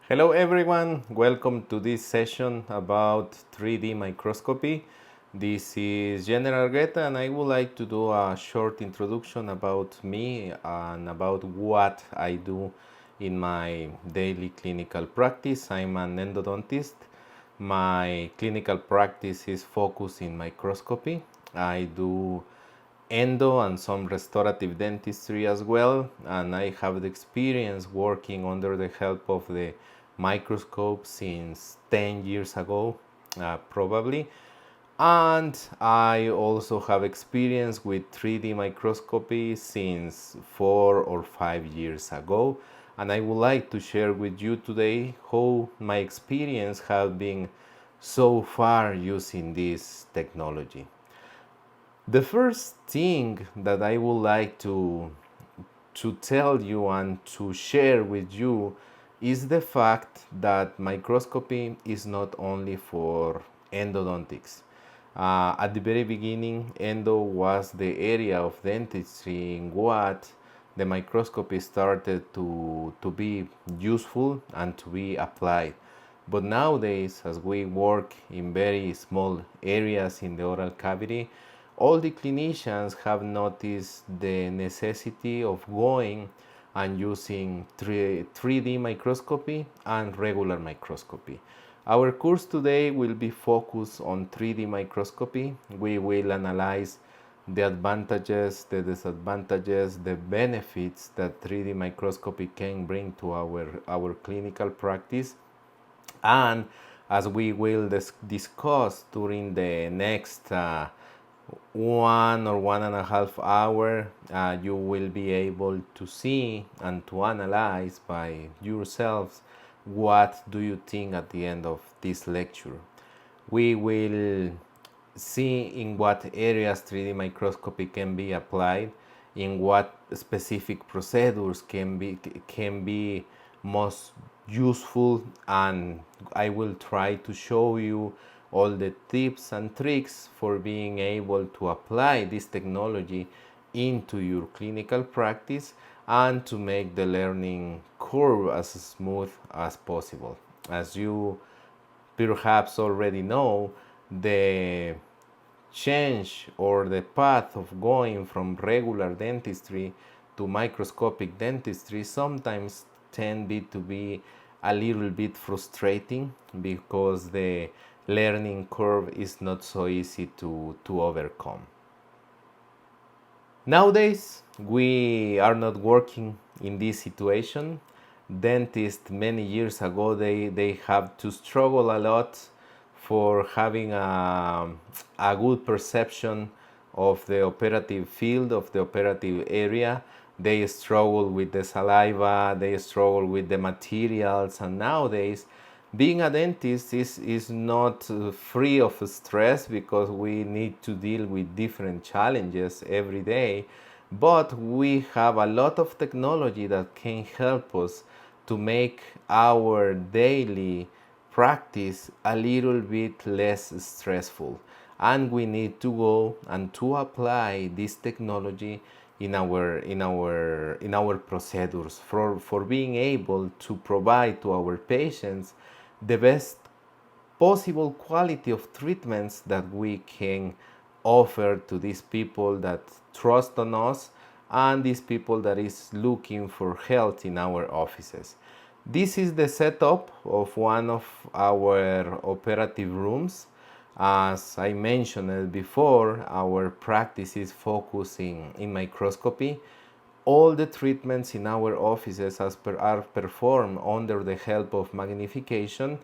Hello everyone, welcome to this session about 3D microscopy. This is General Guetta and I would like to do a short introduction about me and about what I do in my daily clinical practice. I'm an endodontist. My clinical practice is focused in microscopy. I do endo and some restorative dentistry as well, and I have the experience working under the help of the microscope since 10 years ago, probably. And I also have experience with 3D microscopy since 4 or 5 years ago, and I would like to share with you today how my experience has been so far using this technology. The first thing that I would like to tell you and to share with you is the fact that microscopy is not only for endodontics. At the very beginning, endo was the area of dentistry in what the microscopy started to be useful and to be applied. But nowadays, as we work in very small areas in the oral cavity, all the clinicians have noticed the necessity of going and using 3D microscopy and regular microscopy. Our course today will be focused on 3D microscopy. We will analyze the advantages, the disadvantages, the benefits that 3D microscopy can bring to our clinical practice. And as we will discuss during the next 1 or 1.5 hours, you will be able to see and to analyze by yourselves what do you think at the end of this lecture. We will see in what areas 3D microscopy can be applied, in what specific procedures can be most useful, and I will try to show you all the tips and tricks for being able to apply this technology into your clinical practice and to make the learning curve as smooth as possible. As you perhaps already know, the change or the path of going from regular dentistry to microscopic dentistry sometimes tend to be a little bit frustrating because the learning curve is not so easy to overcome. Nowadays, we are not working in this situation. Dentists many years ago, they have to struggle a lot for having a good perception of the operative field, of the operative area. They struggle with the saliva, they struggle with the materials, and nowadays being a dentist is not free of stress because we need to deal with different challenges every day, but we have a lot of technology that can help us to make our daily practice a little bit less stressful, and we need to go and to apply this technology in our procedures for being able to provide to our patients the best possible quality of treatments that we can offer to these people that trust on us and these people that is looking for health in our offices. This is the setup of one of our operative rooms. As I mentioned before, our practice is focusing in microscopy. All the treatments in our offices are performed under the help of magnification.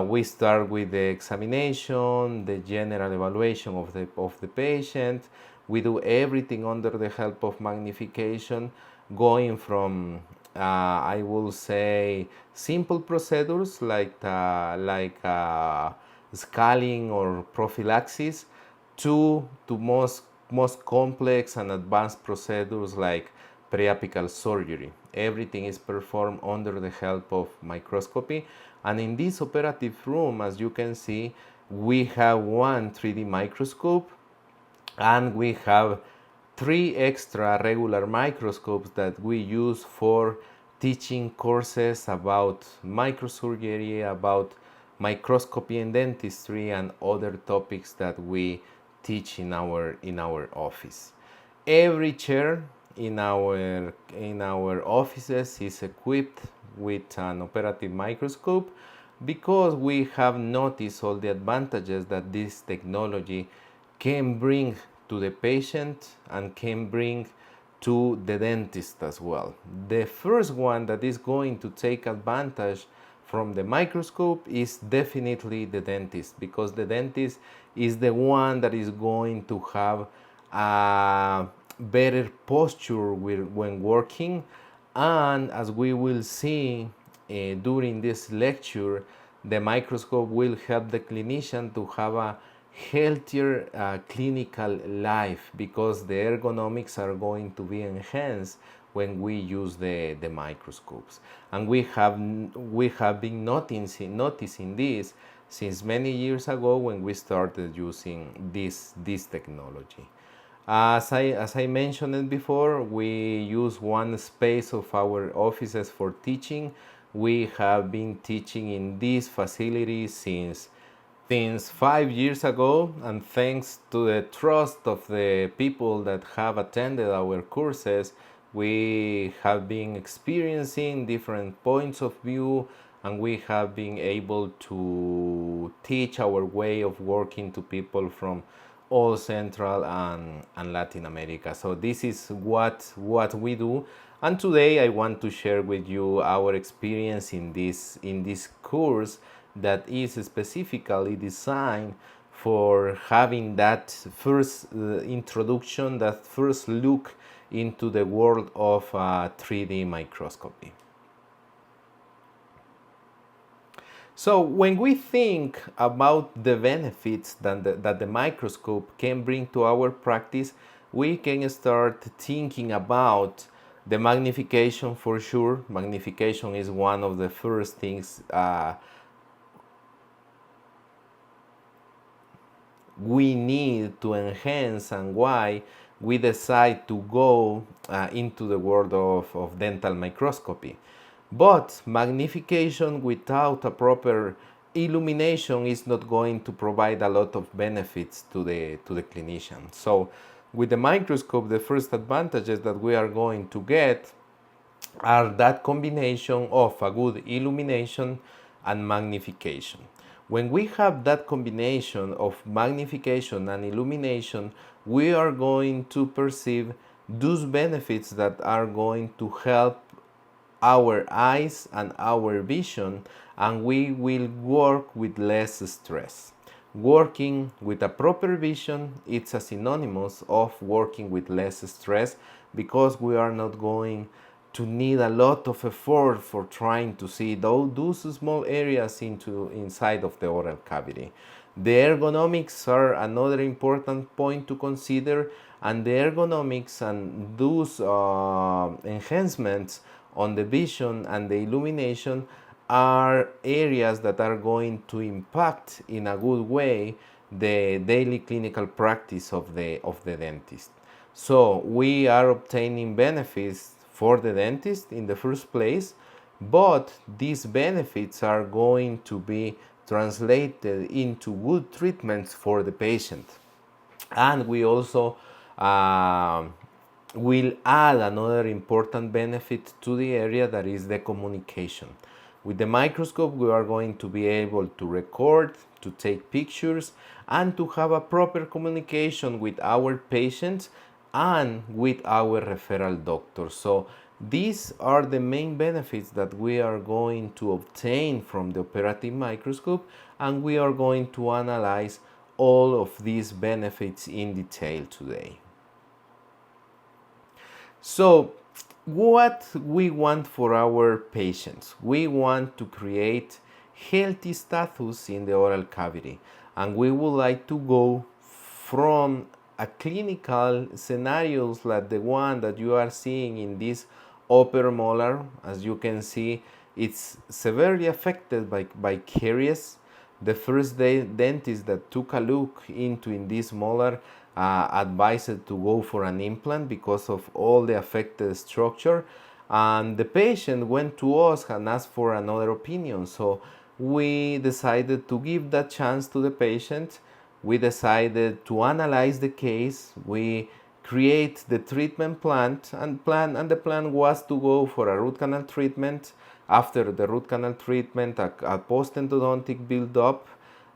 We start with the examination, the general evaluation of the patient. We do everything under the help of magnification, going from I will say simple procedures like scaling or prophylaxis to most complex and advanced procedures like preapical surgery. Everything is performed under the help of microscopy, and in this operative room, as you can see, we have one 3D microscope and we have 3 extra regular microscopes that we use for teaching courses about microsurgery, about microscopy and dentistry, and other topics that we teach in our office. Every chair in our offices is equipped with an operative microscope because we have noticed all the advantages that this technology can bring to the patient and can bring to the dentist as well. The first one that is going to take advantage from the microscope is definitely the dentist, because the dentist is the one that is going to have a better posture when working. And as we will see during this lecture, the microscope will help the clinician to have a healthier clinical life, because the ergonomics are going to be enhanced when we use the microscopes. And we have been noticing this since many years ago when we started using this technology. As I mentioned it before, we use one space of our offices for teaching. We have been teaching in this facility since 5 years ago, and thanks to the trust of the people that have attended our courses, we have been experiencing different points of view, and we have been able to teach our way of working to people from all Central and Latin America. So this is what we do, and today I want to share with you our experience in this course that is specifically designed for having that first introduction, that first look into the world of 3D microscopy. So when we think about the benefits that the microscope can bring to our practice, we can start thinking about the magnification. For sure, magnification is one of the first things we need to enhance, and why we decide to go into the world of dental microscopy. But magnification without a proper illumination is not going to provide a lot of benefits to the clinician. So with the microscope, the first advantages that we are going to get are that combination of a good illumination and magnification. When we have that combination of magnification and illumination, we are going to perceive those benefits that are going to help our eyes and our vision, and we will work with less stress. Working with a proper vision, it's a synonymous of working with less stress, because we are not going to need a lot of effort for trying to see those small areas inside of the oral cavity. The ergonomics are another important point to consider, and the ergonomics and those enhancements on the vision and the illumination are areas that are going to impact in a good way the daily clinical practice of the dentist. So we are obtaining benefits for the dentist in the first place, but these benefits are going to be translated into good treatments for the patient. And we also will add another important benefit to the area, that is the communication. With the microscope, we are going to be able to record, to take pictures, and to have a proper communication with our patients and with our referral doctor. So these are the main benefits that we are going to obtain from the operative microscope, and we are going to analyze all of these benefits in detail today. So what we want for our patients? We want to create healthy status in the oral cavity, and we would like to go from a clinical scenarios like the one that you are seeing in this upper molar. As you can see, it's severely affected by caries. The first dentist that took a look into in this molar advised to go for an implant because of all the affected structure. and the patient went to us and asked for another opinion. So we decided to give that chance to the patient. We decided to analyze the case. We create the treatment plan, and the plan was to go for a root canal treatment. After the root canal treatment, a post-endodontic build-up,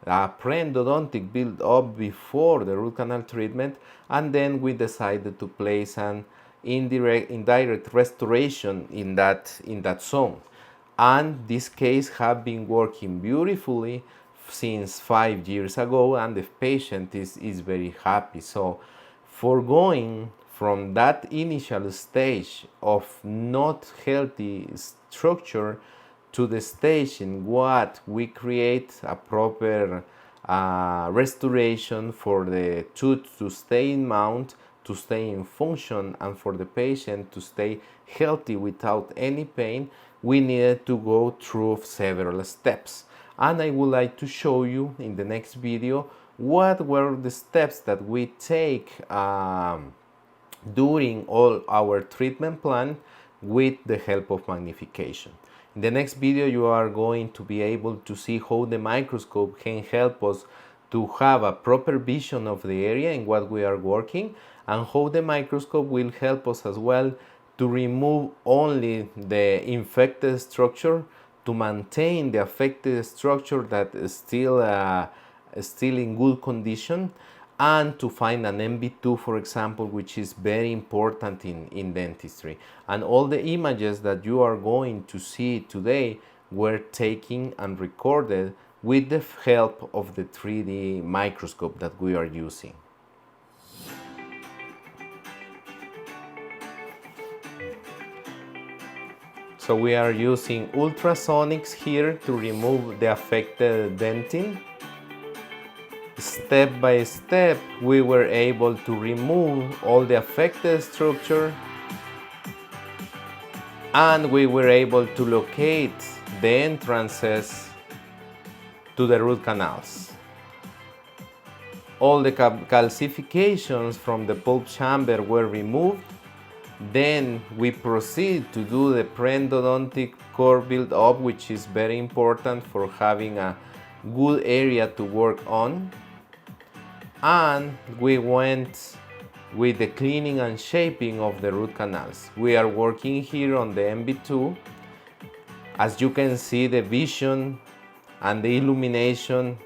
a pre-endodontic build-up before the root canal treatment, and then we decided to place an indirect restoration in that zone. And this case have been working beautifully since 5 years ago, and the patient is very happy. So for going from that initial stage of not healthy structure to the stage in what we create a proper restoration for the tooth to stay in mount, to stay in function, and for the patient to stay healthy without any pain, we needed to go through several steps. And I would like to show you in the next video what were the steps that we take during all our treatment plan with the help of magnification. In the next video, you are going to be able to see how the microscope can help us to have a proper vision of the area in what we are working, and how the microscope will help us as well to remove only the infected structure, to maintain the affected structure that is still in good condition, and to find an MB2, for example, which is very important in dentistry. And all the images that you are going to see today were taken and recorded with the help of the 3D microscope that we are using. So we are using ultrasonics here to remove the affected dentin. Step by step, we were able to remove all the affected structure, and we were able to locate the entrances to the root canals. All the calcifications from the pulp chamber were removed. Then we proceed to do the pre-endodontic core build-up, which is very important for having a good area to work on. And we went with the cleaning and shaping of the root canals. We are working here on the MB2. As you can see, the vision and the illumination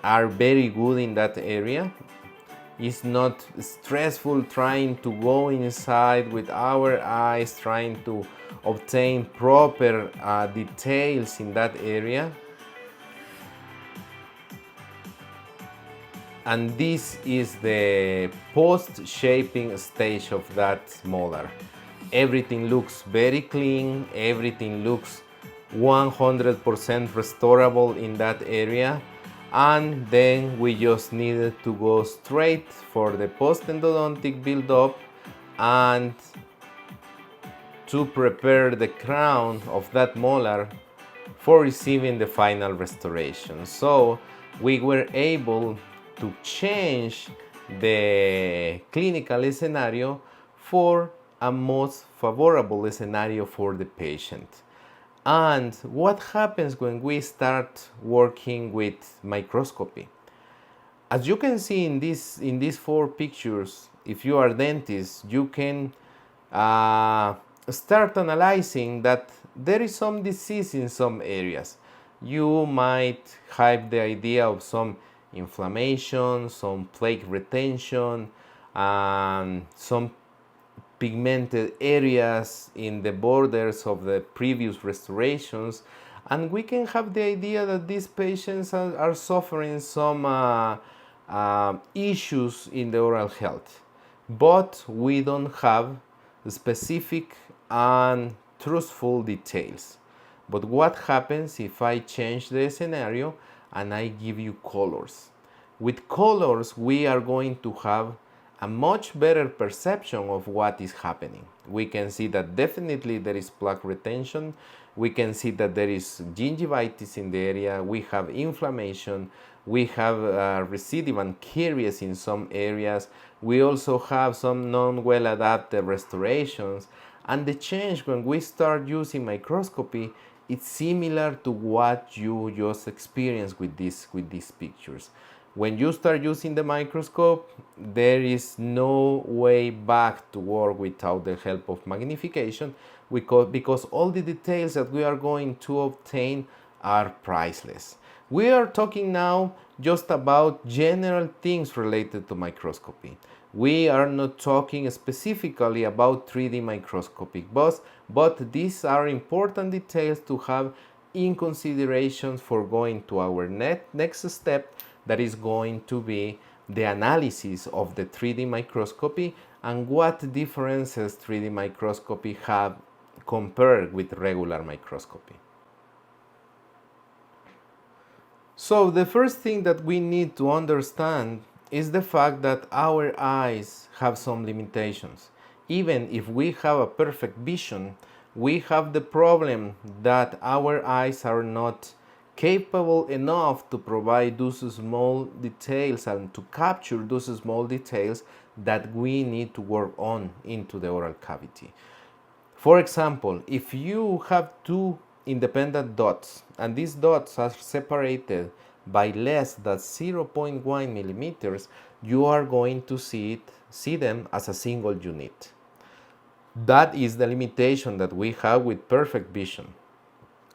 are very good in that area. It's not stressful trying to go inside with our eyes, trying to obtain proper details in that area. And this is the post-shaping stage of that molar. Everything looks very clean, everything looks 100% restorable in that area. And then we just needed to go straight for the post-endodontic build-up and to prepare the crown of that molar for receiving the final restoration. So we were able to change the clinical scenario for a most favorable scenario for the patient. And what happens when we start working with microscopy? As you can see in these 4 pictures, if you are a dentist, you can start analyzing that there is some disease in some areas. You might have the idea of some inflammation, some plaque retention, some pigmented areas in the borders of the previous restorations, and we can have the idea that these patients are suffering some issues in the oral health, but we don't have specific and truthful details. But what happens if I change the scenario and I give you colors? With colors, we are going to have a much better perception of what is happening. We can see that definitely there is plaque retention. We can see that there is gingivitis in the area. We have inflammation. We have recidivant caries in some areas. We also have some non-well adapted restorations. And the change when we start using microscopy, it's similar to what you just experienced with these pictures. When you start using the microscope, there is no way back to work without the help of magnification, because all the details that we are going to obtain are priceless. We are talking now just about general things related to microscopy. We are not talking specifically about 3D microscopy, but these are important details to have in consideration for going to our next step, that is going to be the analysis of the 3D microscopy and what differences 3D microscopy have compared with regular microscopy. So the first thing that we need to understand is the fact that our eyes have some limitations. Even if we have a perfect vision, we have the problem that our eyes are not capable enough to provide those small details and to capture those small details that we need to work on into the oral cavity. For example, if you have two independent dots and these dots are separated by less than 0.1 millimeters, you are going to see them as a single unit. That is the limitation that we have with perfect vision.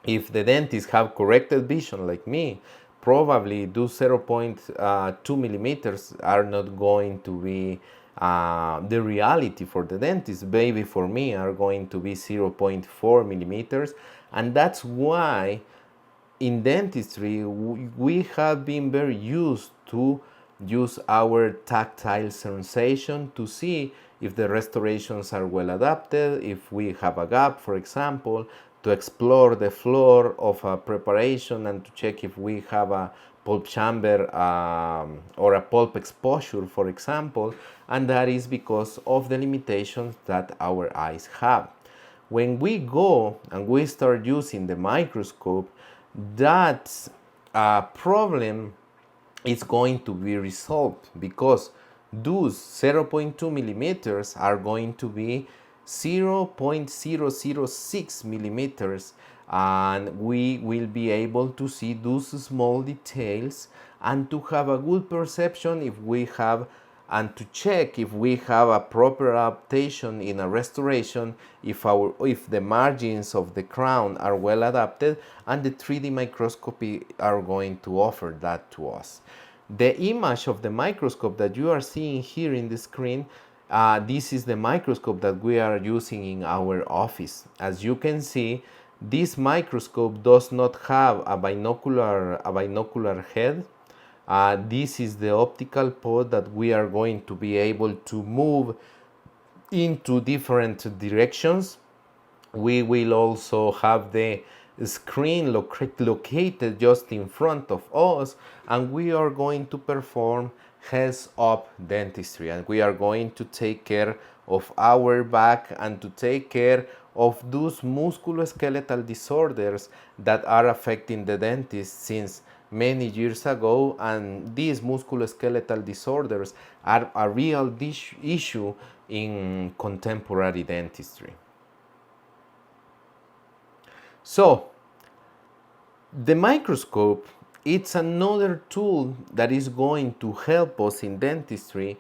If the dentists have corrected vision like me, probably those 0.2 millimeters are not going to be the reality for the dentist. Maybe for me are going to be 0.4 millimeters, and that's why in dentistry we have been very used to use our tactile sensation to see if the restorations are well adapted, if we have a gap, for example, to explore the floor of a preparation and to check if we have a pulp chamber or a pulp exposure, for example, and that is because of the limitations that our eyes have. When we go and we start using the microscope, that problem is going to be resolved, because those 0.2 millimeters are going to be 0.006 millimeters, and we will be able to see those small details and to have a good perception if we have, and to check if we have a proper adaptation in a restoration, if the margins of the crown are well adapted, and the 3D microscopy are going to offer that to us. The image of the microscope that you are seeing here in the screen, this is the microscope that we are using in our office. As you can see, this microscope does not have a binocular head. This is the optical pod that we are going to be able to move into different directions. We will also have the screen located just in front of us, and we are going to perform heads-up dentistry, and we are going to take care of our back and to take care of those musculoskeletal disorders that are affecting the dentist since many years ago, and these musculoskeletal disorders are a real issue in contemporary dentistry. So, the microscope, it's another tool that is going to help us in dentistry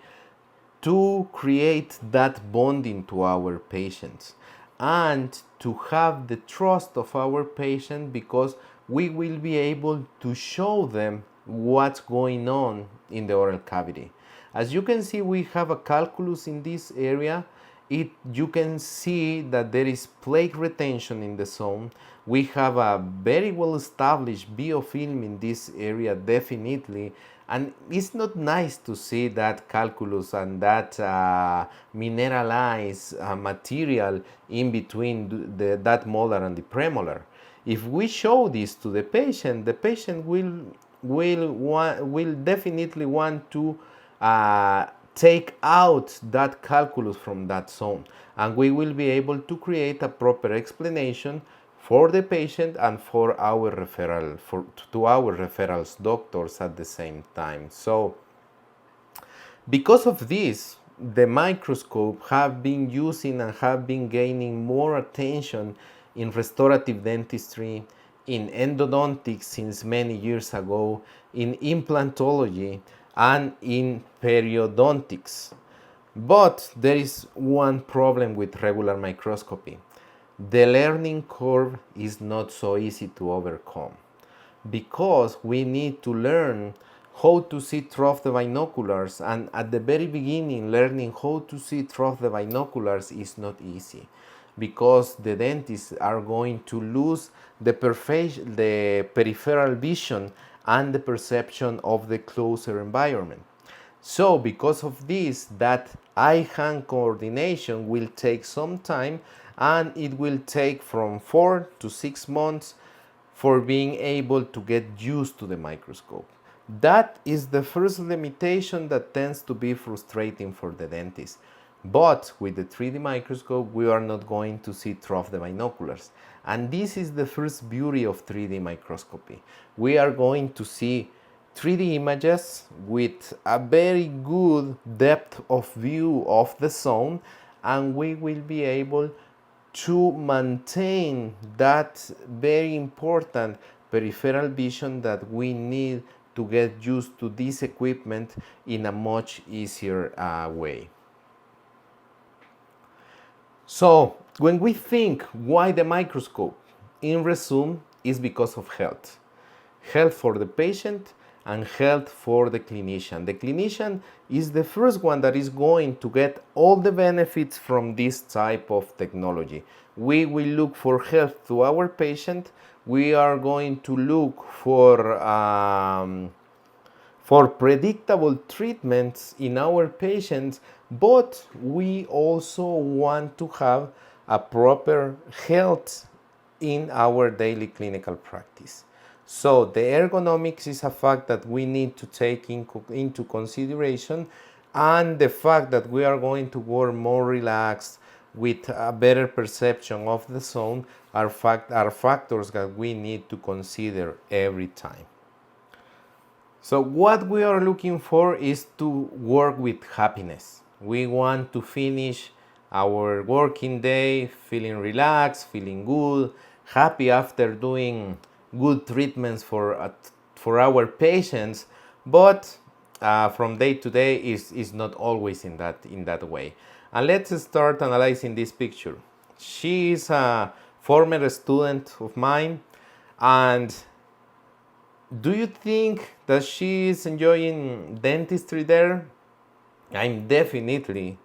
to create that bonding to our patients and to have the trust of our patient, because we will be able to show them what's going on in the oral cavity. As you can see, we have a calculus in this area. You can see that there is plaque retention in the zone. We have a very well established biofilm in this area, definitely, and it's not nice to see that calculus and that mineralized material in between that molar and the premolar. If we show this to the patient will definitely want to take out that calculus from that zone, and we will be able to create a proper explanation for the patient and for our to our referrals doctors at the same time. So because of this, the microscope have been using and have been gaining more attention in restorative dentistry, in endodontics since many years ago, in implantology, and in periodontics. But there is one problem with regular microscopy. The learning curve is not so easy to overcome because we need to learn how to see through the binoculars, and at the very beginning learning how to see through the binoculars is not easy because the dentists are going to lose the peripheral vision and the perception of the closer environment. So because of this, that eye-hand coordination will take some time, and it will take from 4 to 6 months for being able to get used to the microscope. That is the first limitation that tends to be frustrating for the dentist. But with the 3D microscope, we are not going to see through the binoculars. And this is the first beauty of 3D microscopy. We are going to see 3D images with a very good depth of view of the zone, and we will be able to maintain that very important peripheral vision that we need to get used to this equipment in a much easier way. So when we think why the microscope, in resume, is because of health. Health for the patient and health for the clinician. The clinician is the first one that is going to get all the benefits from this type of technology. We will look for health to our patient. We are going to look for predictable treatments in our patients, but we also want to have a proper health in our daily clinical practice. So the ergonomics is a fact that we need to take into consideration, and the fact that we are going to work more relaxed with a better perception of the zone are factors that we need to consider every time. So what we are looking for is to work with happiness. We want to finish our working day feeling relaxed, feeling good, happy after doing good treatments for our patients, but from day to day is not always in that way. And let's start analyzing this picture. She is a former student of mine, and do you think that she is enjoying dentistry there? I'm definitely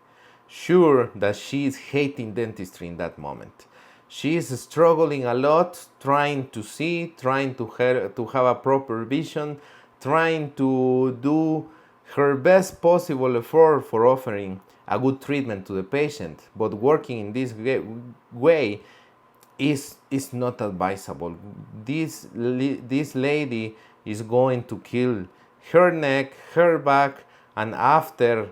sure that she is hating dentistry in that moment. She is struggling a lot, trying to see, trying to have a proper vision, trying to do her best possible effort for offering a good treatment to the patient, but working in this way is not advisable. This lady is going to kill her neck, her back, and after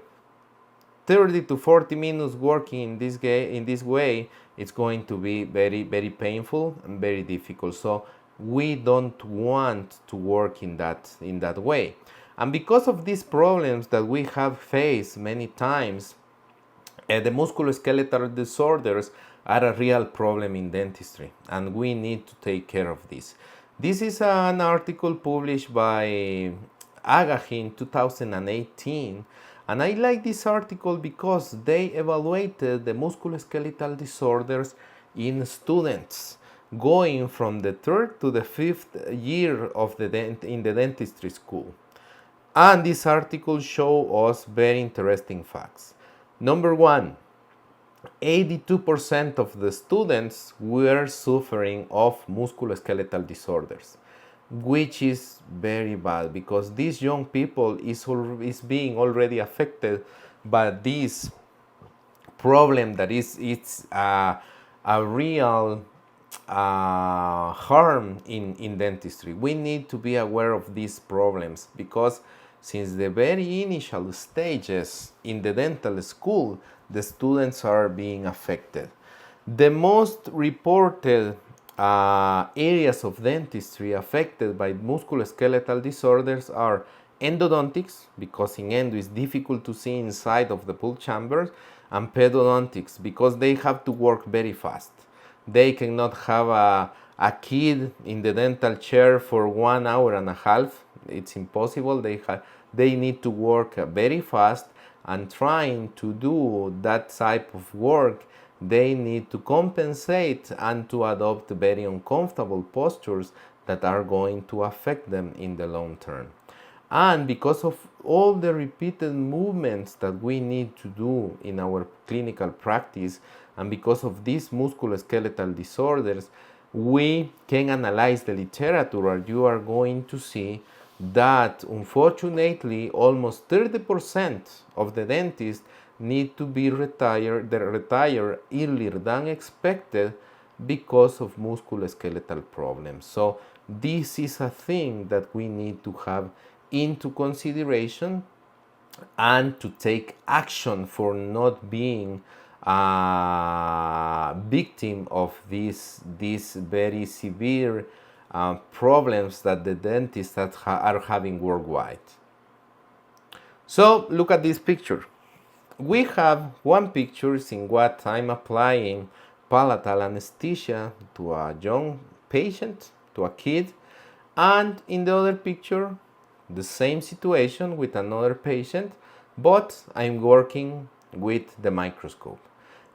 30 to 40 minutes working in this way, it's going to be very, very painful and very difficult. So we don't want to work in that way. And because of these problems that we have faced many times, the musculoskeletal disorders are a real problem in dentistry, and we need to take care of this. This is an article published by Agahi in 2018, and I like this article because they evaluated the musculoskeletal disorders in students going from the 3rd to the 5th year of in the dentistry school. And this article shows us very interesting facts. Number one, 82% of the students were suffering of musculoskeletal disorders, which is very bad because these young people is being already affected by this problem that it's a real harm in dentistry. We need to be aware of these problems because since the very initial stages in the dental school, the students are being affected. The most reported areas of dentistry affected by musculoskeletal disorders are endodontics, because in endo it's difficult to see inside of the pulse chambers, and pedodontics, because they have to work very fast. They cannot have a kid in the dental chair for 1 hour and a half. It's impossible. They need to work very fast, and trying to do that type of work, they need to compensate and to adopt very uncomfortable postures that are going to affect them in the long term. And because of all the repeated movements that we need to do in our clinical practice, and because of these musculoskeletal disorders, we can analyze the literature, and you are going to see that unfortunately almost 30% of the dentists need to be retired earlier than expected because of musculoskeletal problems. So this is a thing that we need to have into consideration and to take action for not being a victim of these very severe problems that the dentists are having worldwide. So look at this picture. We have one picture in what I'm applying palatal anesthesia to a young patient, to a kid, and in the other picture, the same situation with another patient, but I'm working with the microscope.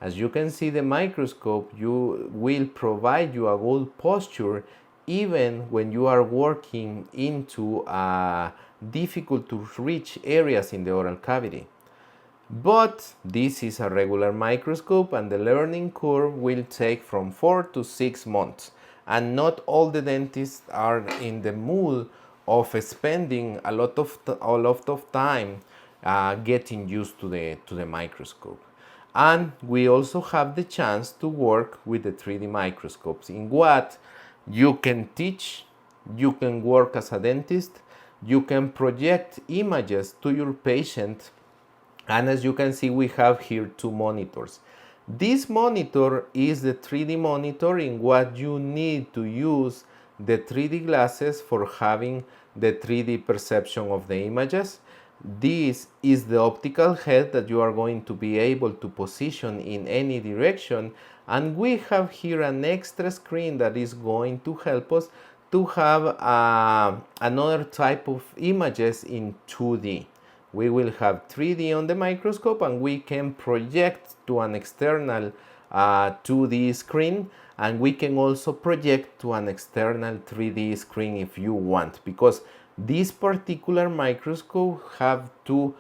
As you can see, the microscope will provide you a good posture even when you are working into difficult to reach areas in the oral cavity. But this is a regular microscope, and the learning curve will take from 4 to 6 months. And not all the dentists are in the mood of spending a lot of time getting used to the microscope. And we also have the chance to work with the 3D microscopes, in what you can teach, you can work as a dentist, you can project images to your patient. And as you can see, we have here two monitors. This monitor is the 3D monitor, in what you need to use the 3D glasses for having the 3D perception of the images. This is the optical head that you are going to be able to position in any direction. And we have here an extra screen that is going to help us to have another type of images in 2D. We will have 3D on the microscope, and we can project to an external 2D screen, and we can also project to an external 3D screen if you want, because this particular microscope have two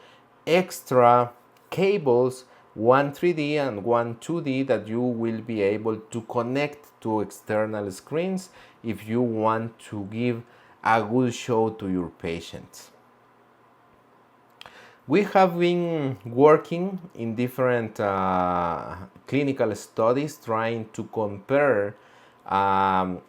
extra cables, one 3D and one 2D, that you will be able to connect to external screens if you want to give a good show to your patients. We have been working in different clinical studies trying to compare how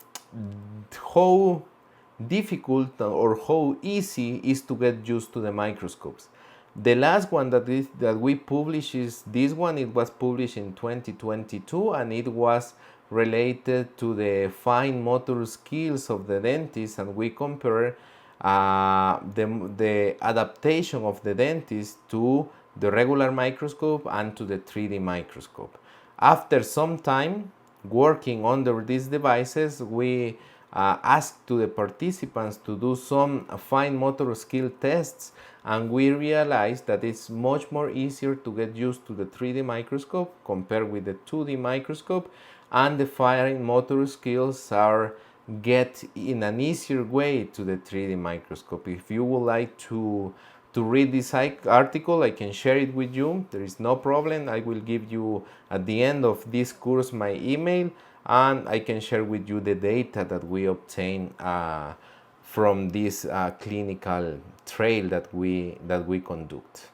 difficult or how easy is to get used to the microscopes. The last one that we published is this one. It was published in 2022, and it was related to the fine motor skills of the dentist, and we compare the adaptation of the dentist to the regular microscope and to the 3D microscope. After some time working under these devices, we asked to the participants to do some fine motor skill tests, and we realized that it's much more easier to get used to the 3D microscope compared with the 2D microscope, and the fine motor skills are get in an easier way to the 3D microscope. If you would like to read this article, I can share it with you. There is no problem. I will give you at the end of this course my email, and I can share with you the data that we obtain from this clinical trial that we conduct.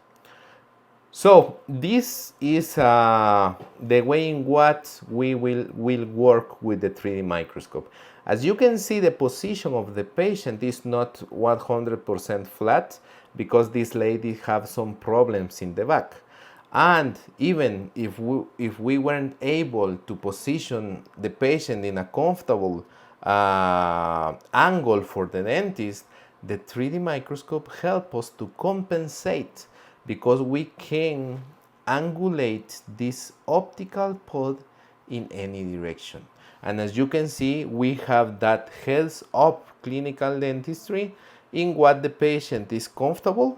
So this is the way in what we will work with the 3D microscope. As you can see, the position of the patient is not 100% flat, because this lady have some problems in the back. And even if we weren't able to position the patient in a comfortable angle for the dentist, the 3D microscope helps us to compensate because we can angulate this optical pod in any direction. And as you can see, we have that heads up clinical dentistry in what the patient is comfortable,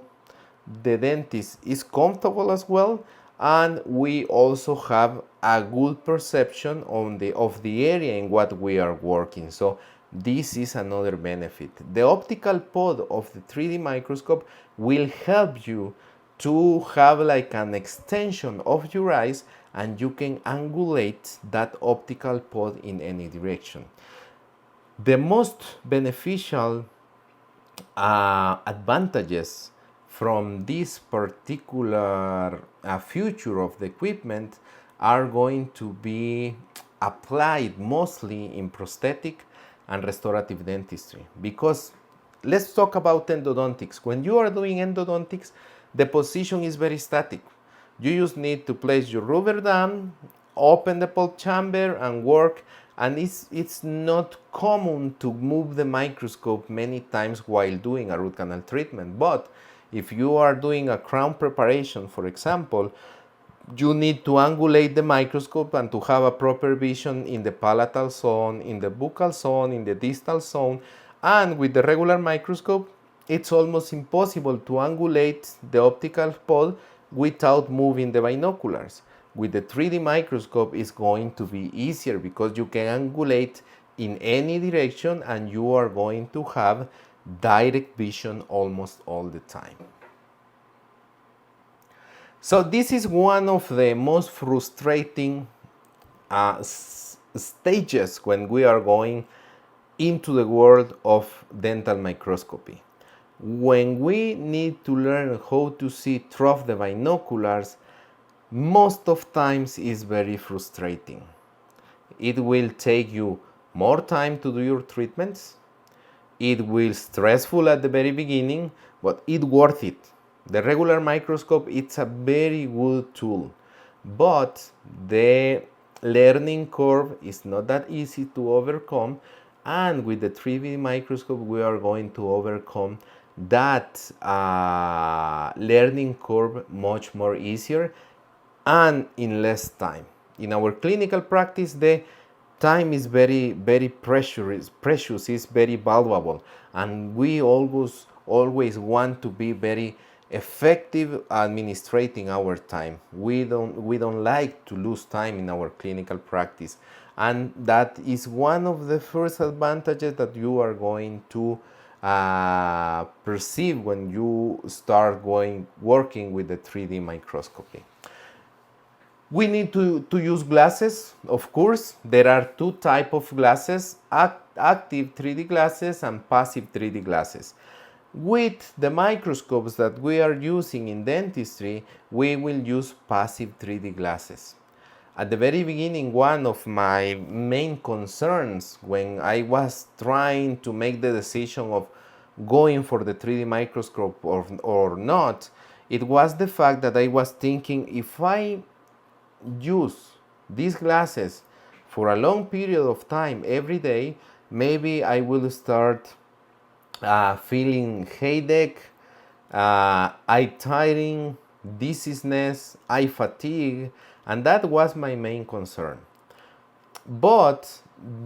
the dentist is comfortable as well, and we also have a good perception of the area in what we are working. So this is another benefit. The optical pod of the 3D microscope will help you to have like an extension of your eyes, and you can angulate that optical pod in any direction. The most beneficial advantages from this particular future of the equipment are going to be applied mostly in prosthetic and restorative dentistry, because let's talk about endodontics. When you are doing endodontics, the position is very static. You just need to place your rubber dam, open the pulp chamber and work, and it's not common to move the microscope many times while doing a root canal treatment. But if you are doing a crown preparation, for example, you need to angulate the microscope and to have a proper vision in the palatal zone, in the buccal zone, in the distal zone. And with the regular microscope, it's almost impossible to angulate the optical pod without moving the binoculars. With the 3D microscope, it's going to be easier because you can angulate in any direction and you are going to have direct vision almost all the time. So this is one of the most frustrating stages when we are going into the world of dental microscopy. When we need to learn how to see through the binoculars, most of times is very frustrating. It will take you more time to do your treatments. It will stressful at the very beginning, but it's worth it. The regular microscope, it's a very good tool, but the learning curve is not that easy to overcome, and with the 3D microscope we are going to overcome that learning curve much more easier and in less time. In our clinical practice, the time is very precious, is very valuable, and we always want to be very effective administrating our time. We don't like to lose time in our clinical practice, and that is one of the first advantages that you are going to perceive when you start working with the 3D microscopy. We need to use glasses, of course. There are two types of glasses, active 3D glasses and passive 3D glasses. With the microscopes that we are using in dentistry, we will use passive 3D glasses. At the very beginning, one of my main concerns when I was trying to make the decision of going for the 3D microscope or not, it was the fact that I was thinking, if I use these glasses for a long period of time every day, maybe I will start feeling headache, eye tiring, dizziness, eye fatigue, and that was my main concern. But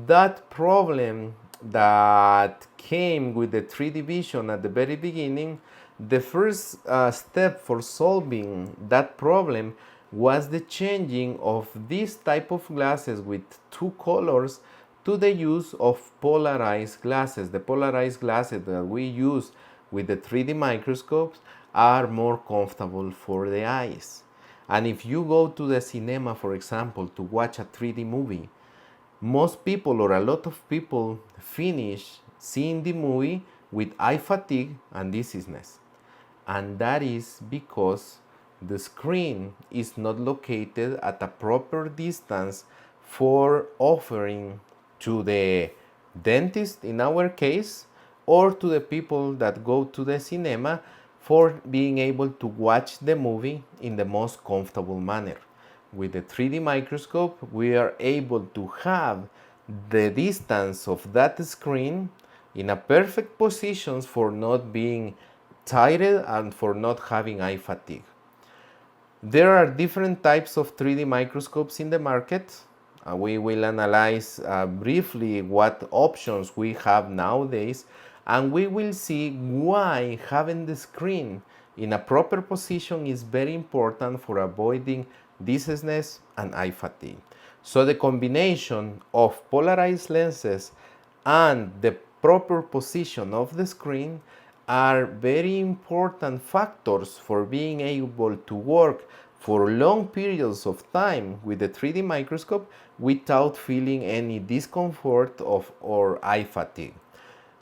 that problem that came with the 3D vision at the very beginning, the first step for solving that problem was the changing of this type of glasses with two colors to the use of polarized glasses. The polarized glasses that we use with the 3D microscopes are more comfortable for the eyes. And if you go to the cinema, for example, to watch a 3D movie, most people or a lot of people finish seeing the movie with eye fatigue and dizziness. And that is because the screen is not located at a proper distance for offering to the dentist, in our case, or to the people that go to the cinema for being able to watch the movie in the most comfortable manner. With the 3D microscope, we are able to have the distance of that screen in a perfect positions for not being tired and for not having eye fatigue. There are different types of 3D microscopes in the market. We will analyze briefly what options we have nowadays, and we will see why having the screen in a proper position is very important for avoiding dizziness and eye fatigue. So the combination of polarized lenses and the proper position of the screen are very important factors for being able to work for long periods of time with the 3D microscope without feeling any discomfort or eye fatigue.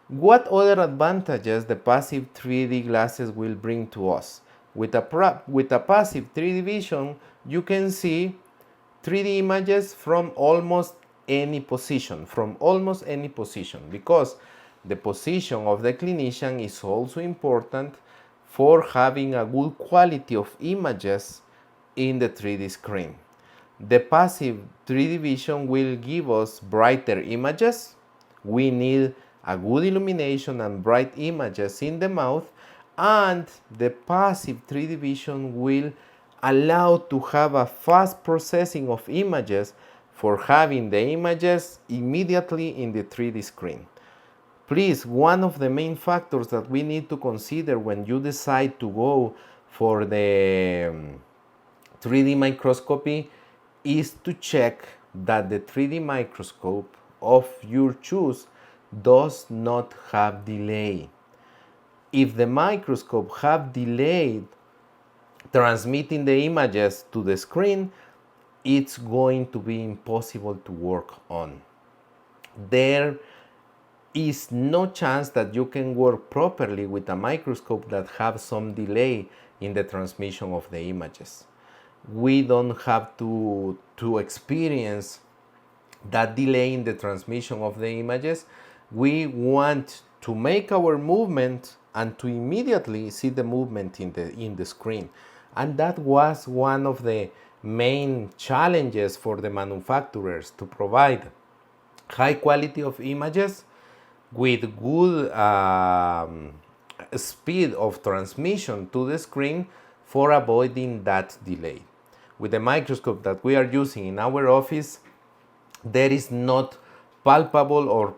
What other advantages the passive 3D glasses will bring to us? With a passive 3D vision, you can see 3D images from almost any position, because the position of the clinician is also important for having a good quality of images in the 3D screen. The passive 3D vision will give us brighter images. We need a good illumination and bright images in the mouth, and the passive 3D vision will allow to have a fast processing of images for having the images immediately in the 3D screen. Please, one of the main factors that we need to consider when you decide to go for the 3D microscopy is to check that the 3D microscope of your choice does not have delay. If the microscope have delayed transmitting the images to the screen, it's going to be impossible to work on. There is no chance that you can work properly with a microscope that have some delay in the transmission of the images. We don't have to experience that delay in the transmission of the images. We want to make our movement and to immediately see the movement in the screen. And that was one of the main challenges for the manufacturers, to provide high quality of images with good speed of transmission to the screen for avoiding that delay. With the microscope that we are using in our office, there is not palpable or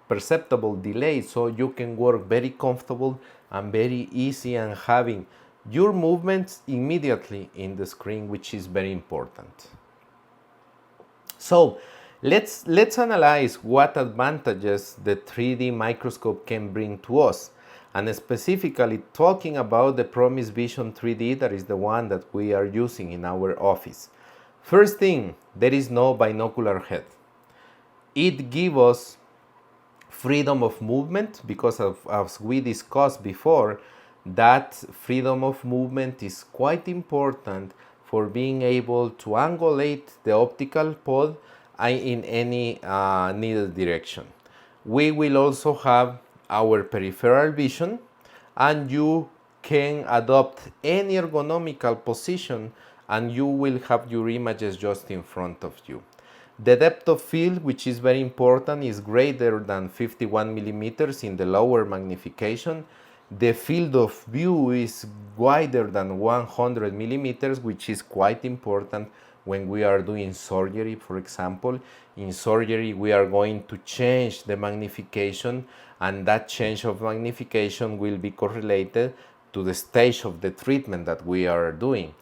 perceptible delay, so you can work very comfortable and very easy and having your movements immediately in the screen, which is very important. So let's analyze what advantages the 3D microscope can bring to us, and specifically talking about the Promise Vision 3D, that is the one that we are using in our office. First thing, there is no binocular head. It gives us freedom of movement because as we discussed before, that freedom of movement is quite important for being able to angulate the optical pod in any needed direction. We will also have our peripheral vision, and you can adopt any ergonomical position and you will have your images just in front of you. The depth of field, which is very important, is greater than 51 millimeters in the lower magnification. The field of view is wider than 100 millimeters, which is quite important when we are doing surgery. For example, in surgery we are going to change the magnification, and that change of magnification will be correlated to the stage of the treatment that we are doing.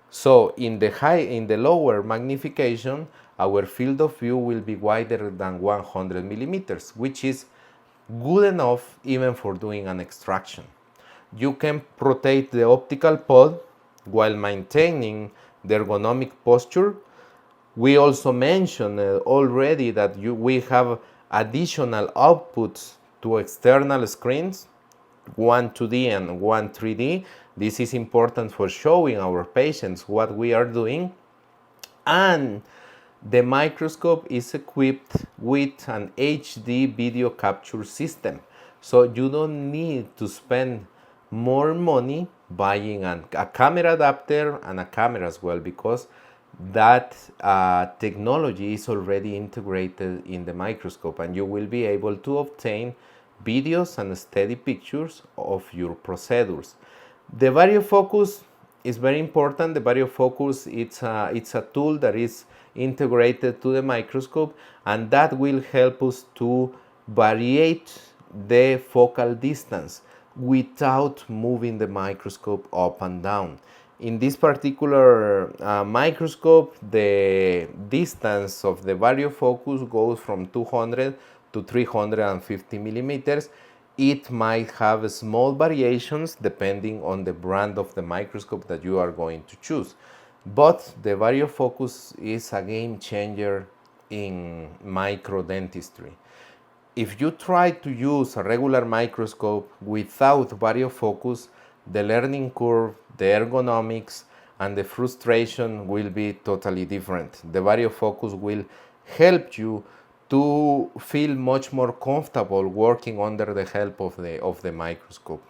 So in the lower magnification, our field of view will be wider than 100 millimeters, which is good enough even for doing an extraction. You can rotate the optical pod while maintaining the ergonomic posture. We also mentioned already that we have additional outputs to external screens, one 2D and one 3D. This is important for showing our patients what we are doing. And the microscope is equipped with an HD video capture system. So you don't need to spend more money buying a camera adapter and a camera as well, because that technology is already integrated in the microscope, and you will be able to obtain videos and steady pictures of your procedures. The variofocus is very important. The variofocus, it's a tool that is integrated to the microscope, and that will help us to variate the focal distance without moving the microscope up and down. In this particular microscope, the distance of the variofocus goes from 200 to 350 millimeters. It might have small variations depending on the brand of the microscope that you are going to choose. But the variofocus is a game changer in microdentistry. If you try to use a regular microscope without variofocus, the learning curve, the ergonomics, and the frustration will be totally different. The variofocus will help you to feel much more comfortable working under the help of the microscope.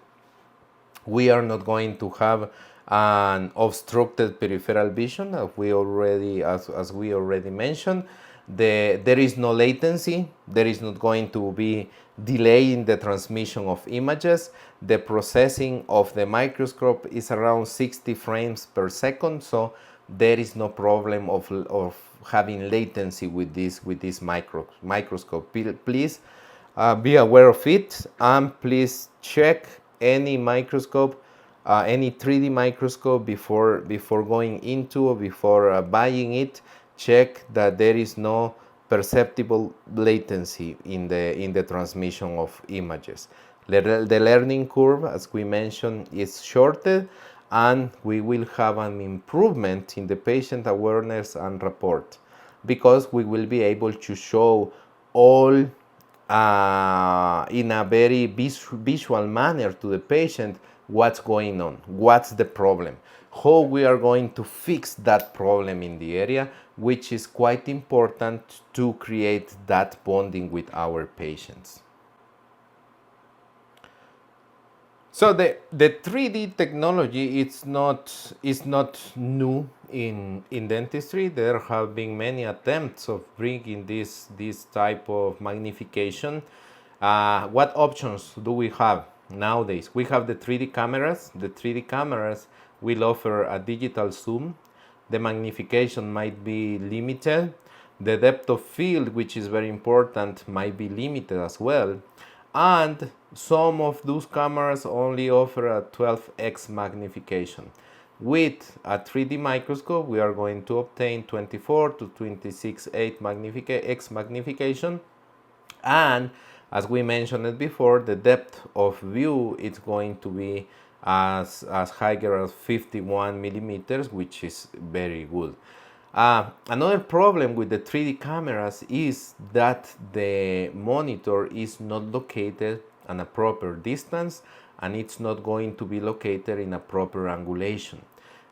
We are not going to have an obstructed peripheral vision, as we already mentioned. There is no latency. There is not going to be delay in the transmission of images. The processing of the microscope is around 60 frames per second, so there is no problem of having latency with this microscope. Please be aware of it, and please check any microscope, any 3D microscope before going into or before buying it. Check that there is no perceptible latency in the transmission of images. The learning curve, as we mentioned, is shorter, and we will have an improvement in the patient awareness and report, because we will be able to show all in a very visual manner to the patient what's going on, what's the problem, how we are going to fix that problem in the area, which is quite important to create that bonding with our patients. So the 3D technology is not new in dentistry. There have been many attempts of bringing this type of magnification. What options do we have nowadays? We have the 3D cameras. The 3D cameras will offer a digital zoom. The magnification might be limited. The depth of field, which is very important, might be limited as well. And some of those cameras only offer a 12x magnification. With a 3D microscope, we are going to obtain 24 to 26x magnification. And as we mentioned it before, the depth of view is going to be as higher as 51 millimeters, which is very good. Another problem with the 3D cameras is that the monitor is not located at a proper distance, and it's not going to be located in a proper angulation.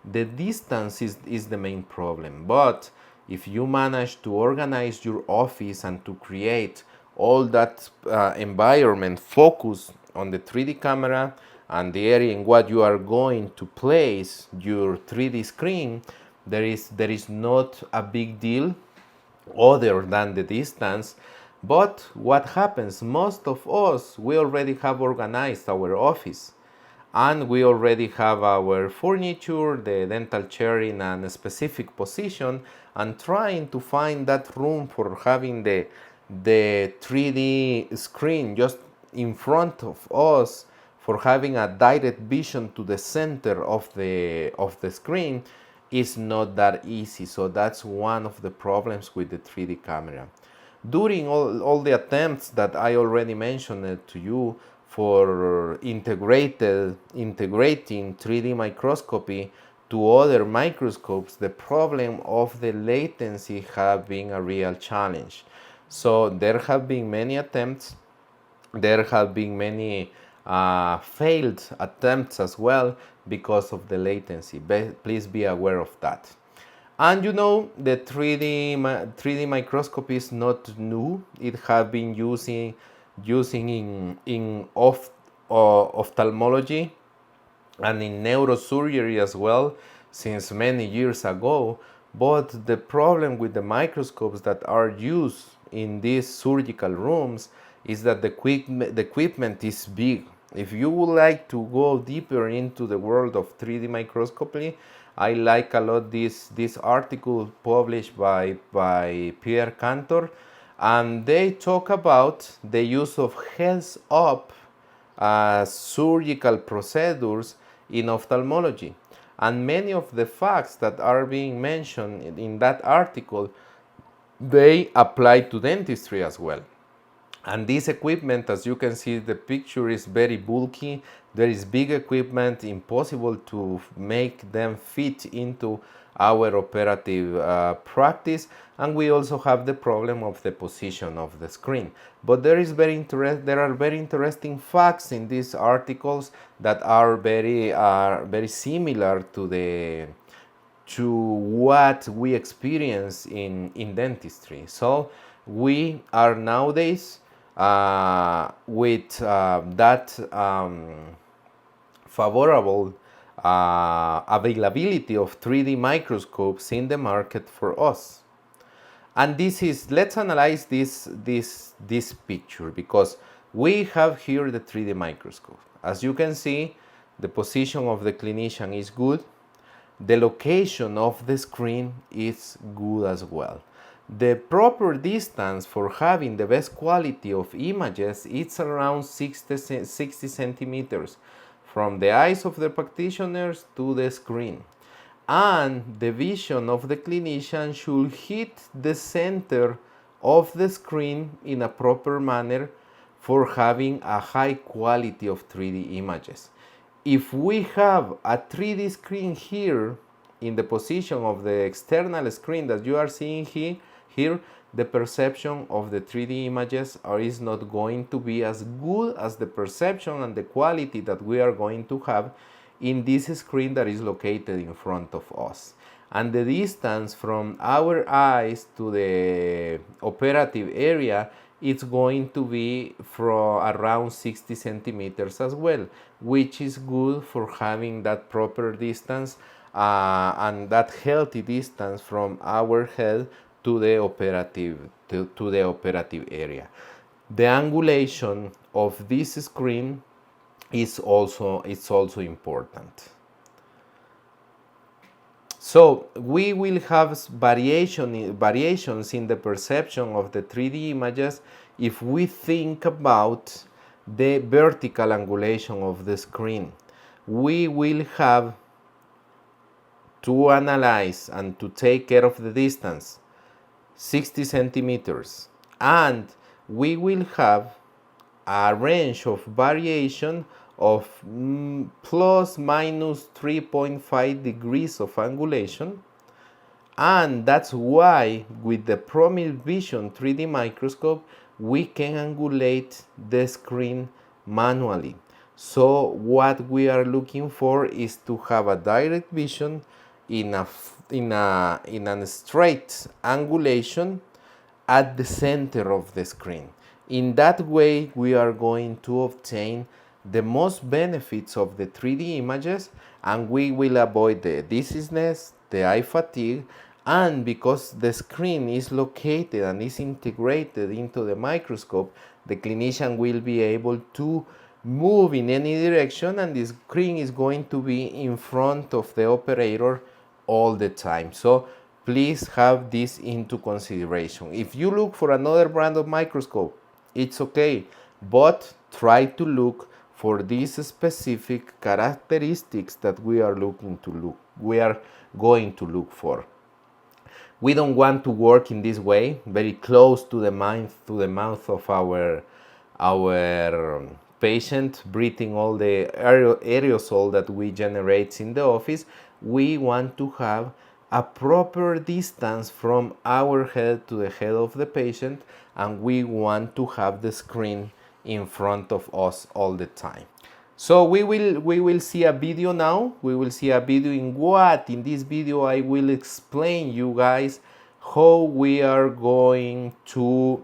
The distance is the main problem, but if you manage to organize your office and to create all that environment focus on the 3D camera and the area in what you are going to place your 3D screen, there is not a big deal other than the distance. But what happens, most of us, we already have organized our office, and we already have our furniture, the dental chair in a specific position, and trying to find that room for having the 3D screen just in front of us, for having a direct vision to the center of the screen, is not that easy. So that's one of the problems with the 3D camera. During all the attempts that I already mentioned to you for integrating 3D microscopy to other microscopes, the problem of the latency have been a real challenge. So there have been many attempts. There have been many failed attempts as well because of the latency. Please be aware of that. And you know, the 3D microscope is not new. It has been using in ophthalmology and in neurosurgery as well since many years ago. But the problem with the microscopes that are used in these surgical rooms is that the equipment is big. If you would like to go deeper into the world of 3D microscopy, I like a lot this article published by Pierre Cantor, and they talk about the use of heads-up surgical procedures in ophthalmology. And many of the facts that are being mentioned in that article, they apply to dentistry as well. And this equipment, as you can see, the picture is very bulky. There is big equipment, impossible to make them fit into our operative practice. And we also have the problem of the position of the screen. But there are very interesting facts in these articles that are very similar to what we experience in dentistry. So we are nowadays with that favorable availability of 3D microscopes in the market for us. And let's analyze this picture, because we have here the 3D microscope. As you can see, the position of the clinician is good. The location of the screen is good as well. The proper distance for having the best quality of images is around 60 centimeters from the eyes of the practitioners to the screen. And the vision of the clinician should hit the center of the screen in a proper manner for having a high quality of 3D images. If we have a 3D screen here in the position of the external screen that you are seeing here, the perception of the 3D images is not going to be as good as the perception and the quality that we are going to have in this screen that is located in front of us. And the distance from our eyes to the operative area, it's going to be from around 60 centimeters as well, which is good for having that proper distance and that healthy distance from our head to the operative area. The angulation of this screen is also important. So we will have variations in the perception of the 3D images if we think about the vertical angulation of the screen. We will have to analyze and to take care of the distance, 60 centimeters, and we will have a range of variation of plus minus 3.5 degrees of angulation. And that's why with the Promil Vision 3D microscope we can angulate the screen manually. So what we are looking for is to have a direct vision in a straight angulation at the center of the screen. In that way, we are going to obtain the most benefits of the 3D images, and we will avoid the dizziness, the eye fatigue, and because the screen is located and is integrated into the microscope, the clinician will be able to move in any direction, and the screen is going to be in front of the operator all the time. So please have this into consideration. If you look for another brand of microscope, it's okay, but try to look for these specific characteristics that we are going to look for. We don't want to work in this way, very close to the mouth of our patient, breathing all the aerosol that we generate in the office. We want to have a proper distance from our head to the head of the patient, and we want to have the screen in front of us all the time. So we will see a video now. We will see a video in this video I will explain you guys how we are going to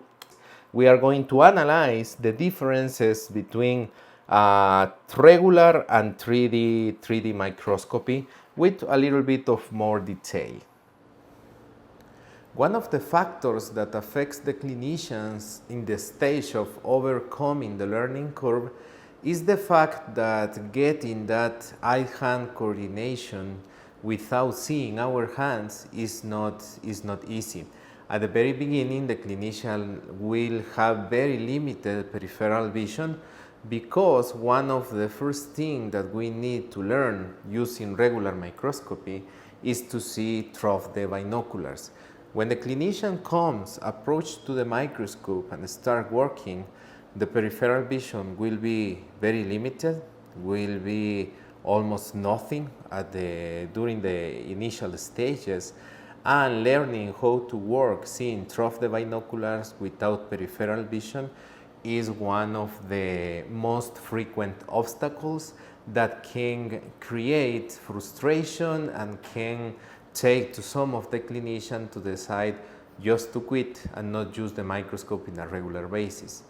analyze the differences between regular and 3D microscopy with a little bit of more detail. One of the factors that affects the clinicians in the stage of overcoming the learning curve is the fact that getting that eye-hand coordination without seeing our hands is not easy. At the very beginning, the clinician will have very limited peripheral vision because one of the first things that we need to learn using regular microscopy is to see through the binoculars. When the clinician comes, approach to the microscope and start working, the peripheral vision will be very limited, will be almost nothing during the initial stages, and learning how to work seeing through the binoculars without peripheral vision is one of the most frequent obstacles that can create frustration and can take to some of the clinicians to decide just to quit and not use the microscope in a regular basis.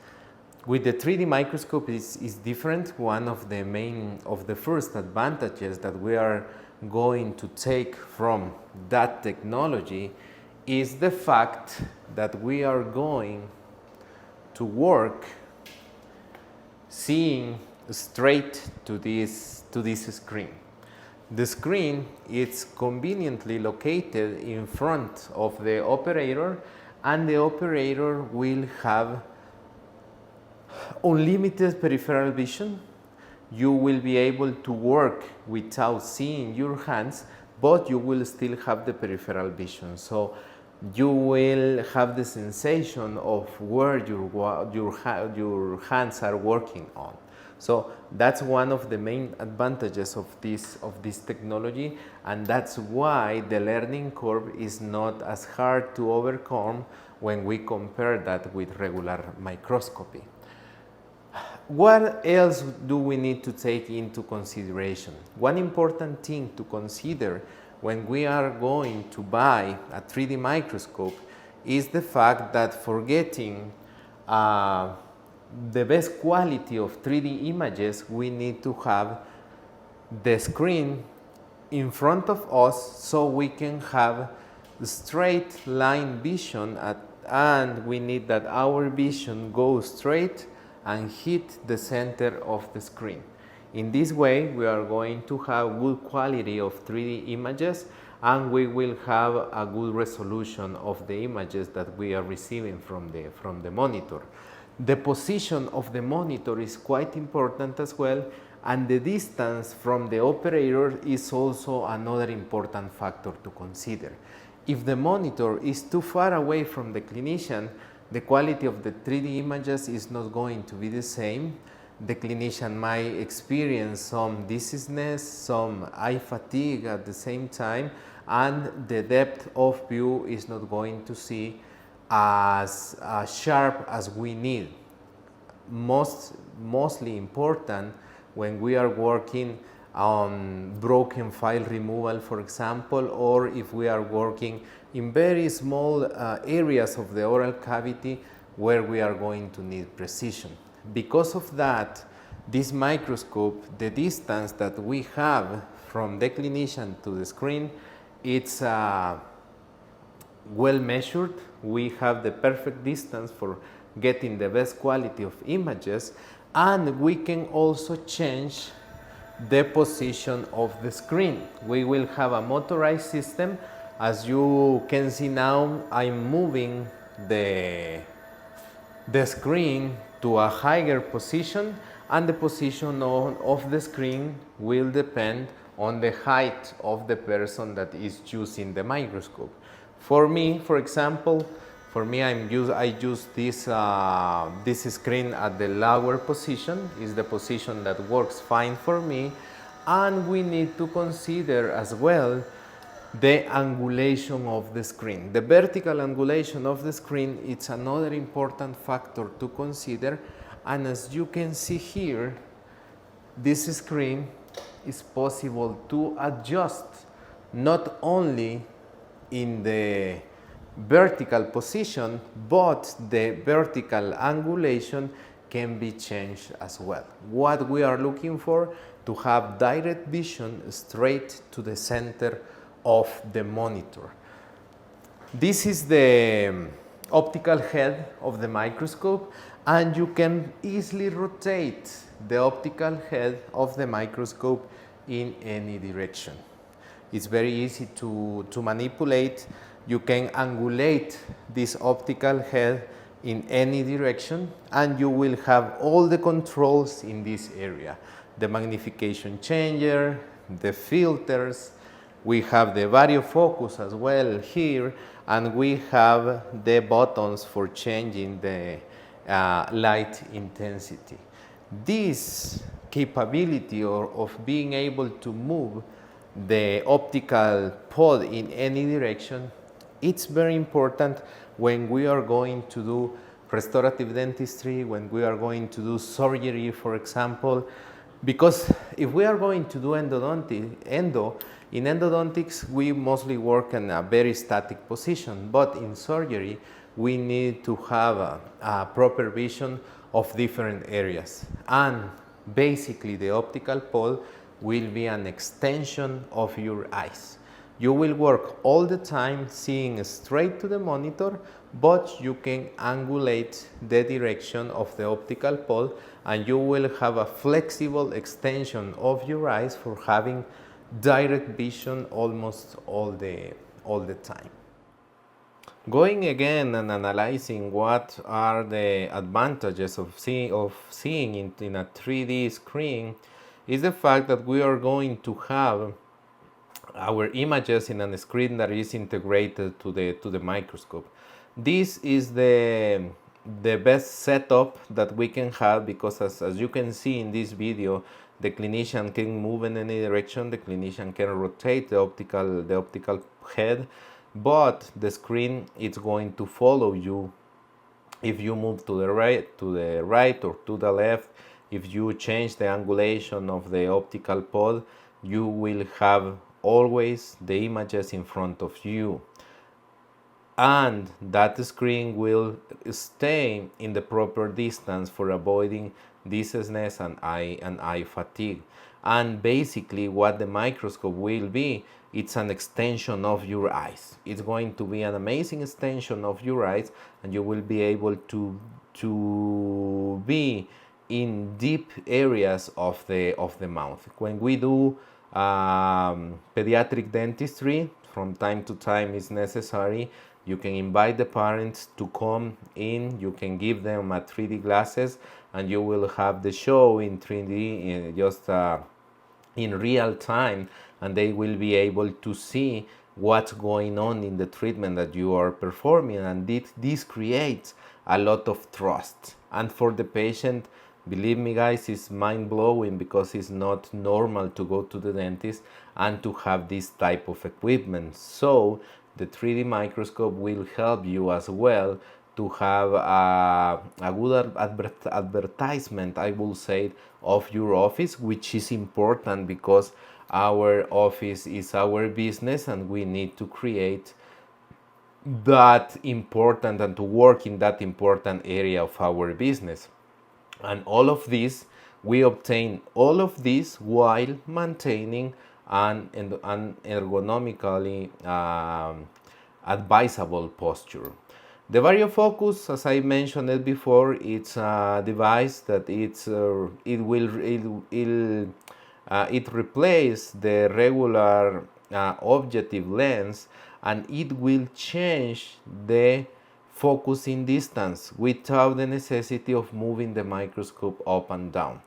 With the 3D microscope is different. One of the first advantages that we are going to take from that technology is the fact that we are going to work seeing straight to this screen. The screen is conveniently located in front of the operator, and the operator will have unlimited peripheral vision. You will be able to work without seeing your hands, but you will still have the peripheral vision. So you will have the sensation of where your hands are working on. So that's one of the main advantages of this technology, and that's why the learning curve is not as hard to overcome when we compare that with regular microscopy. What else do we need to take into consideration? One important thing to consider when we are going to buy a 3D microscope is the fact that for getting the best quality of 3D images, we need to have the screen in front of us so we can have straight line vision and we need that our vision goes straight and hit the center of the screen. In this way, we are going to have good quality of 3D images, and we will have a good resolution of the images that we are receiving from the monitor. The position of the monitor is quite important as well, and the distance from the operator is also another important factor to consider. If the monitor is too far away from the clinician, the quality of the 3D images is not going to be the same. The clinician might experience some dizziness, some eye fatigue at the same time, and the depth of view is not going to see as sharp as we need. Mostly important when we are working on broken file removal, for example, or if we are working in very small areas of the oral cavity where we are going to need precision. Because of that, this microscope, the distance that we have from the clinician to the screen, it's well measured. We have the perfect distance for getting the best quality of images, and we can also change the position of the screen. We will have a motorized system. As you can see now, I'm moving the screen to a higher position, and the position of the screen will depend on the height of the person that is using the microscope. For me, for example, I use this screen at the lower position. Is the position that works fine for me, and we need to consider as well the angulation of the screen. The vertical angulation of the screen, it's another important factor to consider, and as you can see here, this screen is possible to adjust not only in the vertical position, but the vertical angulation can be changed as well. What we are looking for, to have direct vision straight to the center of the monitor. This is the optical head of the microscope, and you can easily rotate the optical head of the microscope in any direction. It's very easy to manipulate. You can angulate this optical head in any direction, and you will have all the controls in this area. The magnification changer, the filters, we have the variofocus as well here, and we have the buttons for changing the light intensity. This capability of being able to move the optical pod in any direction, it's very important when we are going to do restorative dentistry, when we are going to do surgery, for example, because if we are going to do in endodontics, we mostly work in a very static position, but in surgery, we need to have a proper vision of different areas. And basically, the optical pod will be an extension of your eyes. You will work all the time seeing straight to the monitor, but you can angulate the direction of the optical pod, and you will have a flexible extension of your eyes for having direct vision almost all the time. Going again and analyzing what are the advantages of seeing in a 3D screen is the fact that we are going to have our images in a screen that is integrated to the microscope. This is the best setup that we can have, because as you can see in this video, the clinician can move in any direction, the clinician can rotate the optical head, but the screen is going to follow you if you move to the right or to the left. If you change the angulation of the optical pod, you will have always the images in front of you, and that screen will stay in the proper distance for avoiding dizziness and eye fatigue. And basically what the microscope will be, it's an extension of your eyes. It's going to be an amazing extension of your eyes, and you will be able to be in deep areas of the mouth. When we do pediatric dentistry, from time to time is necessary, you can invite the parents to come in, you can give them a 3D glasses, and you will have the show in 3D just in real time, and they will be able to see what's going on in the treatment that you are performing, and this creates a lot of trust. And for the patient, believe me guys, it's mind-blowing, because it's not normal to go to the dentist and to have this type of equipment. So the 3D microscope will help you as well to have a good advertisement, I will say, of your office, which is important because our office is our business, and we need to create that important and to work in that important area of our business. And all of this, we obtain all of this while maintaining an ergonomically advisable posture. The variofocus, as I mentioned it before, it's a device that it replaces the regular objective lens, and it will change the focusing distance without the necessity of moving the microscope up and down.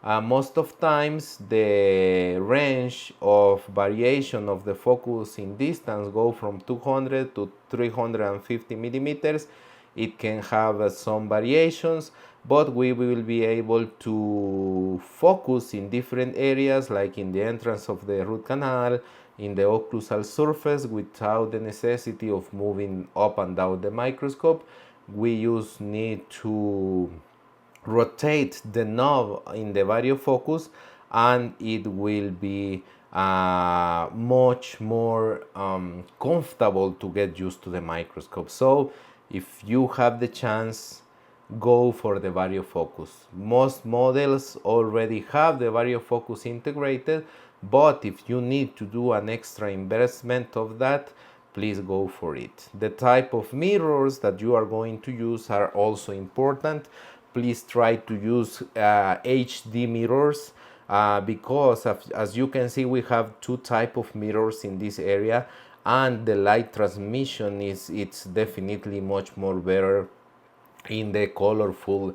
Most of times the range of variation of the focusing distance go from 200 to 350 millimeters. It can have some variations, but we will be able to focus in different areas, like in the entrance of the root canal, in the occlusal surface, without the necessity of moving up and down the microscope. We just need to rotate the knob in the variofocus, and it will be much more comfortable to get used to the microscope. So if you have the chance, go for the variofocus. Most models already have the variofocus integrated, but if you need to do an extra investment of that, please go for it. The type of mirrors that you are going to use are also important. Please try to use HD mirrors because as you can see, we have two types of mirrors in this area, and the light transmission it's definitely much more better in the colorful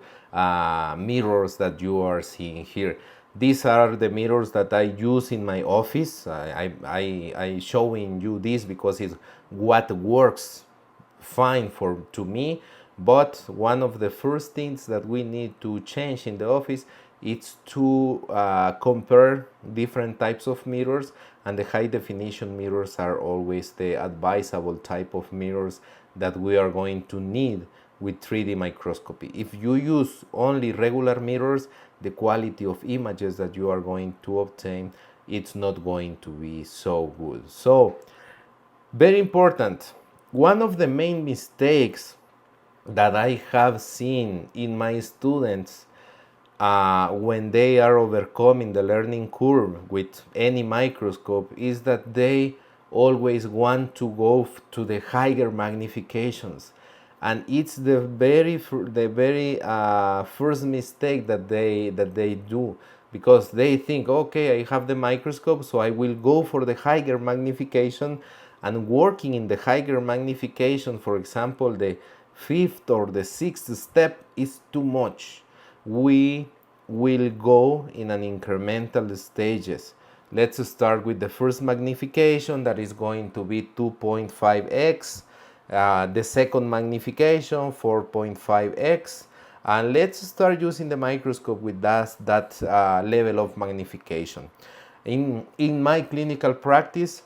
mirrors that you are seeing here. These are the mirrors that I use in my office. I showing you this because it's what works fine for to me. But one of the first things that we need to change in the office is to compare different types of mirrors, and the high definition mirrors are always the advisable type of mirrors that we are going to need with 3D microscopy. If you use only regular mirrors, the quality of images that you are going to obtain, it's not going to be so good. So, very important. One of the main mistakes that I have seen in my students when they are overcoming the learning curve with any microscope is that they always want to go to the higher magnifications, and it's the very first mistake that they do, because they think, okay, I have the microscope, so I will go for the higher magnification, and working in the higher magnification, for example, the fifth or the sixth step is too much. We will go in an incremental stages. Let's start with the first magnification, that is going to be 2.5x. The second magnification, 4.5x. And let's start using the microscope with that level of magnification. In my clinical practice,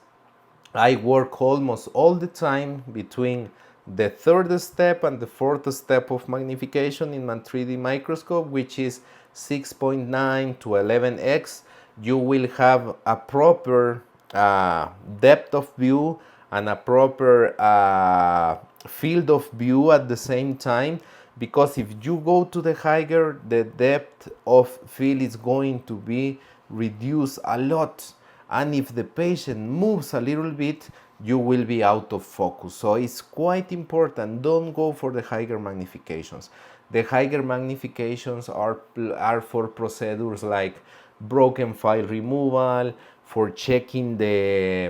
I work almost all the time between the third step and the fourth step of magnification in my 3D microscope, which is 6.9 to 11x. You will have a proper depth of view and a proper field of view at the same time, because if you go to the higher, the depth of field is going to be reduced a lot, and if the patient moves a little bit, you will be out of focus. So it's quite important, don't go for the higher magnifications. The higher magnifications are for procedures like broken file removal, for checking the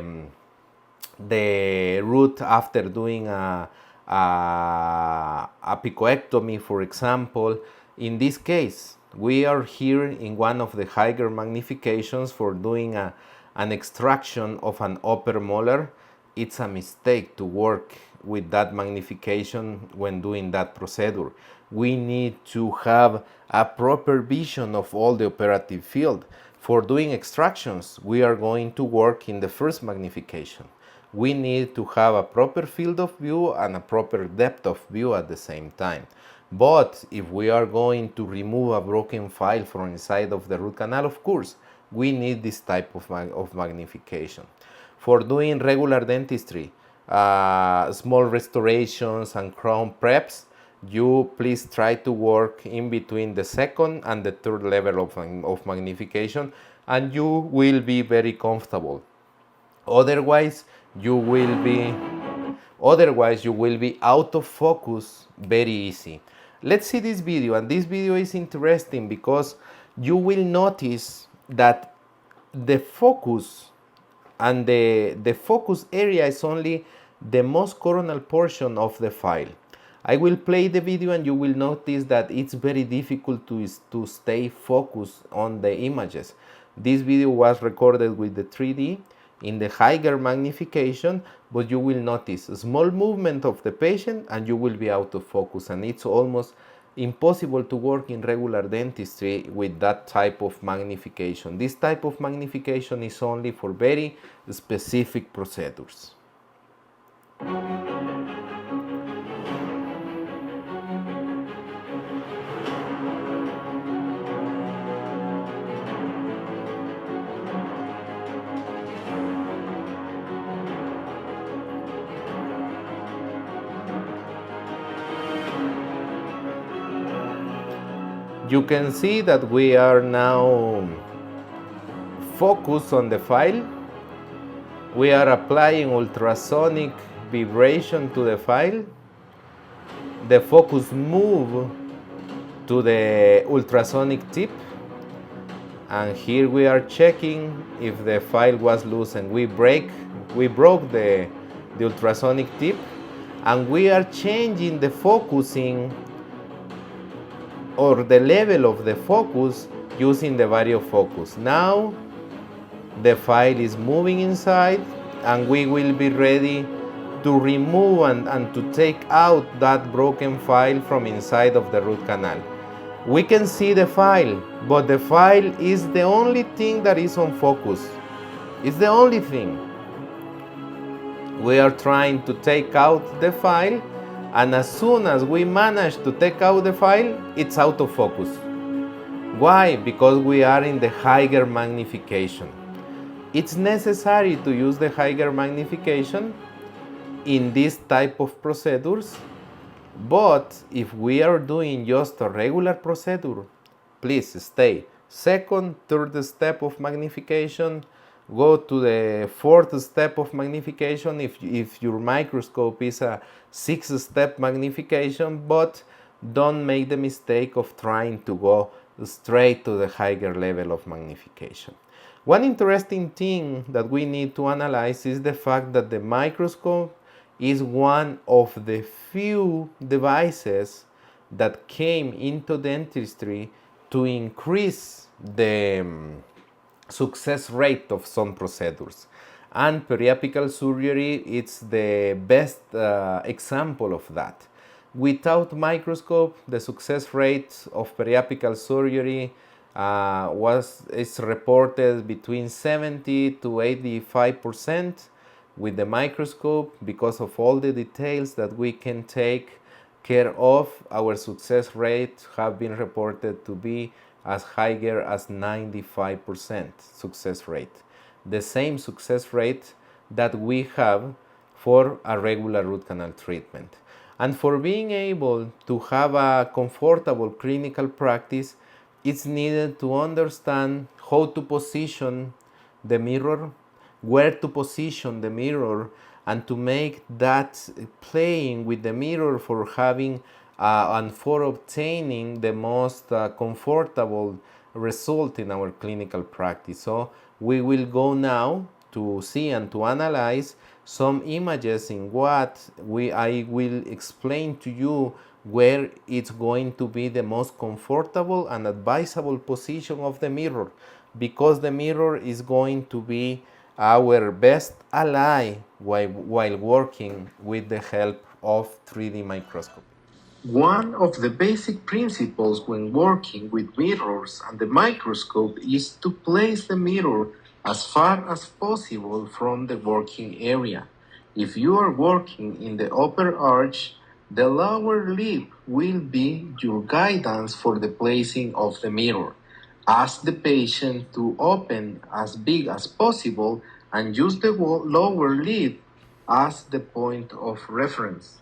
root after doing a picoectomy, for example. In this case, we are here in one of the higher magnifications for doing an extraction of an upper molar. It's a mistake to work with that magnification when doing that procedure. We need to have a proper vision of all the operative field. For doing extractions, we are going to work in the first magnification. We need to have a proper field of view and a proper depth of view at the same time. But if we are going to remove a broken file from inside of the root canal, of course, we need this type of magnification. For doing regular dentistry, small restorations and crown preps, you please try to work in between the second and the third level of magnification, and you will be very comfortable. Otherwise, you will be out of focus very easy. Let's see this video, and this video is interesting because you will notice that the focus and the focus area is only the most coronal portion of the file. I will play the video and you will notice that it's very difficult to stay focused on the images. This video was recorded with the 3D in the higher magnification, but you will notice a small movement of the patient and you will be out of focus, and it's almost impossible to work in regular dentistry with that type of magnification. This type of magnification is only for very specific procedures. You can see that we are now focused on the file. We are applying ultrasonic vibration to the file, the focus move to the ultrasonic tip, and here we are checking if the file was loose, and we broke the ultrasonic tip, and we are changing the focusing or the level of the focus using the variofocus. Now the file is moving inside, and we will be ready to remove and to take out that broken file from inside of the root canal. We can see the file, but the file is the only thing that is on focus. It's the only thing. We are trying to take out the file, and as soon as we manage to take out the file, it's out of focus. Why? Because we are in the higher magnification. It's necessary to use the higher magnification in this type of procedures, but if we are doing just a regular procedure, please stay second, third step of magnification, go to the fourth step of magnification if your microscope is a 6-step magnification, but don't make the mistake of trying to go straight to the higher level of magnification. One interesting thing that we need to analyze is the fact that the microscope is one of the few devices that came into dentistry to increase the success rate of some procedures. And periapical surgery is the best example of that. Without microscope, the success rate of periapical surgery is reported between 70 to 85%. With the microscope, because of all the details that we can take care of, our success rate have been reported to be as higher as 95% success rate. The same success rate that we have for a regular root canal treatment. And for being able to have a comfortable clinical practice, it's needed to understand how to position the mirror, where to position the mirror, and to make that playing with the mirror for having and for obtaining the most comfortable result in our clinical practice. So we will go now to see and to analyze some images in what I will explain to you where it's going to be the most comfortable and advisable position of the mirror, because the mirror is going to be our best ally while working with the help of 3D microscope. One of the basic principles when working with mirrors and the microscope is to place the mirror as far as possible from the working area. If you are working in the upper arch, the lower lip will be your guidance for the placing of the mirror. Ask the patient to open as big as possible and use the lower lip as the point of reference.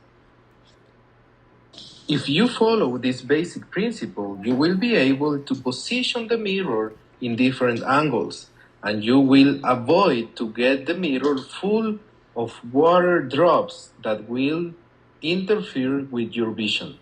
If you follow this basic principle, you will be able to position the mirror in different angles, and you will avoid to get the mirror full of water drops that will interfere with your vision.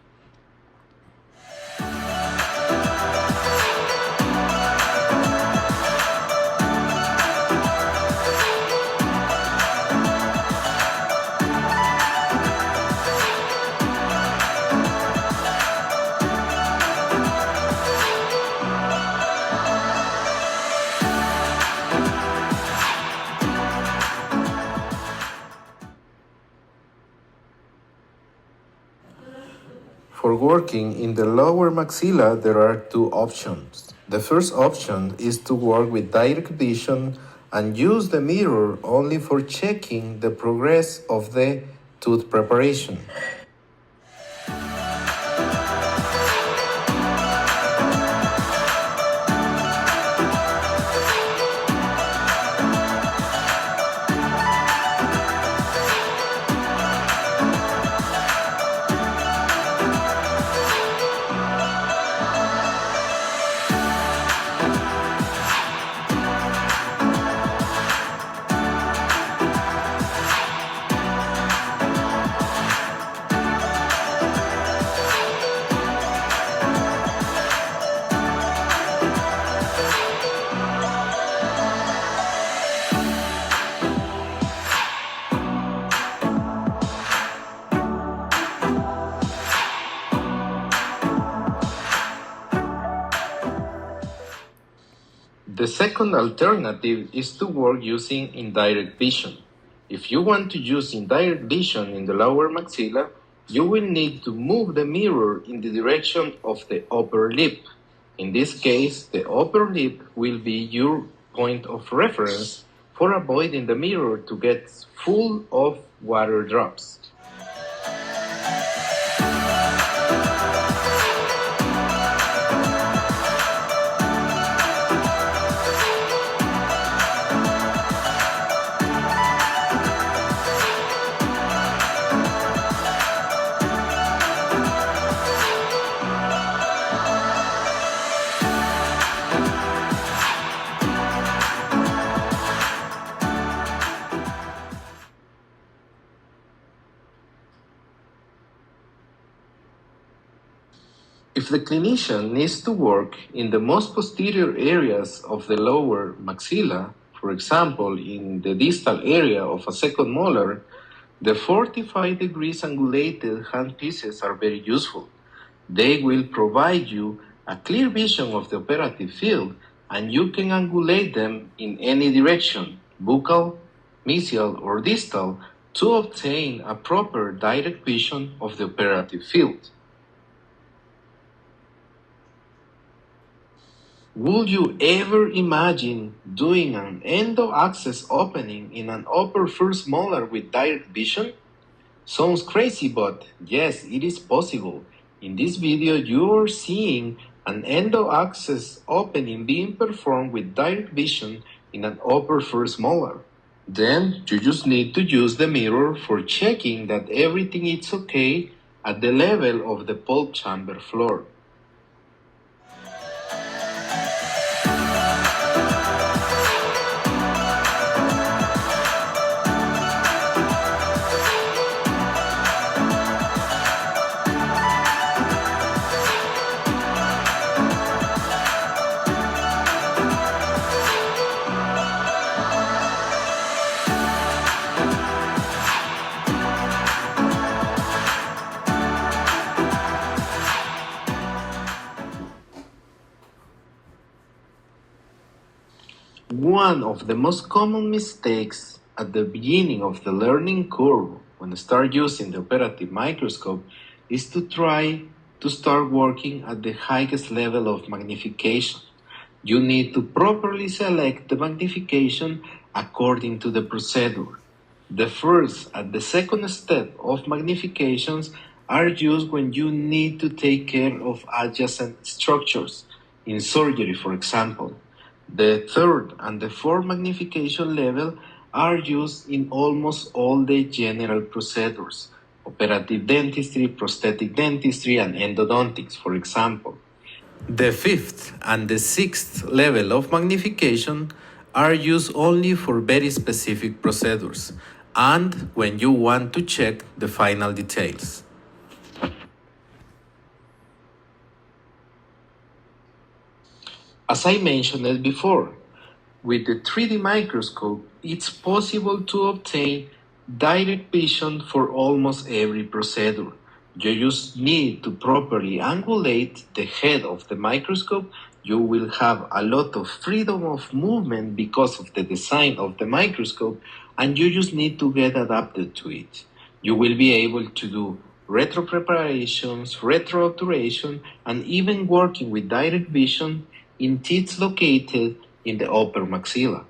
For working in the lower maxilla, there are two options. The first option is to work with direct vision and use the mirror only for checking the progress of the tooth preparation. second alternative is to work using indirect vision. If you want to use indirect vision in the lower maxilla, you will need to move the mirror in the direction of the upper lip. In this case, the upper lip will be your point of reference for avoiding the mirror to get full of water drops. If the clinician needs to work in the most posterior areas of the lower maxilla, for example, in the distal area of a second molar, the 45 degrees angulated handpieces are very useful. They will provide you a clear vision of the operative field, and you can angulate them in any direction, buccal, mesial, or distal, to obtain a proper direct vision of the operative field. Would you ever imagine doing an endo-access opening in an upper first molar with direct vision? Sounds crazy, but yes, it is possible. In this video, you are seeing an endo-access opening being performed with direct vision in an upper first molar. Then, you just need to use the mirror for checking that everything is okay at the level of the pulp chamber floor. One of the most common mistakes at the beginning of the learning curve when you start using the operative microscope is to try to start working at the highest level of magnification. You need to properly select the magnification according to the procedure. The first and the second step of magnifications are used when you need to take care of adjacent structures, in surgery, for example. The third and the fourth magnification level are used in almost all the general procedures, operative dentistry, prosthetic dentistry, and endodontics, for example. The fifth and the sixth level of magnification are used only for very specific procedures and when you want to check the final details. As I mentioned it before, with the 3D microscope, it's possible to obtain direct vision for almost every procedure. You just need to properly angulate the head of the microscope. You will have a lot of freedom of movement because of the design of the microscope, and you just need to get adapted to it. You will be able to do retro preparations, retro obturation, and even working with direct vision in teeth located in the upper maxilla.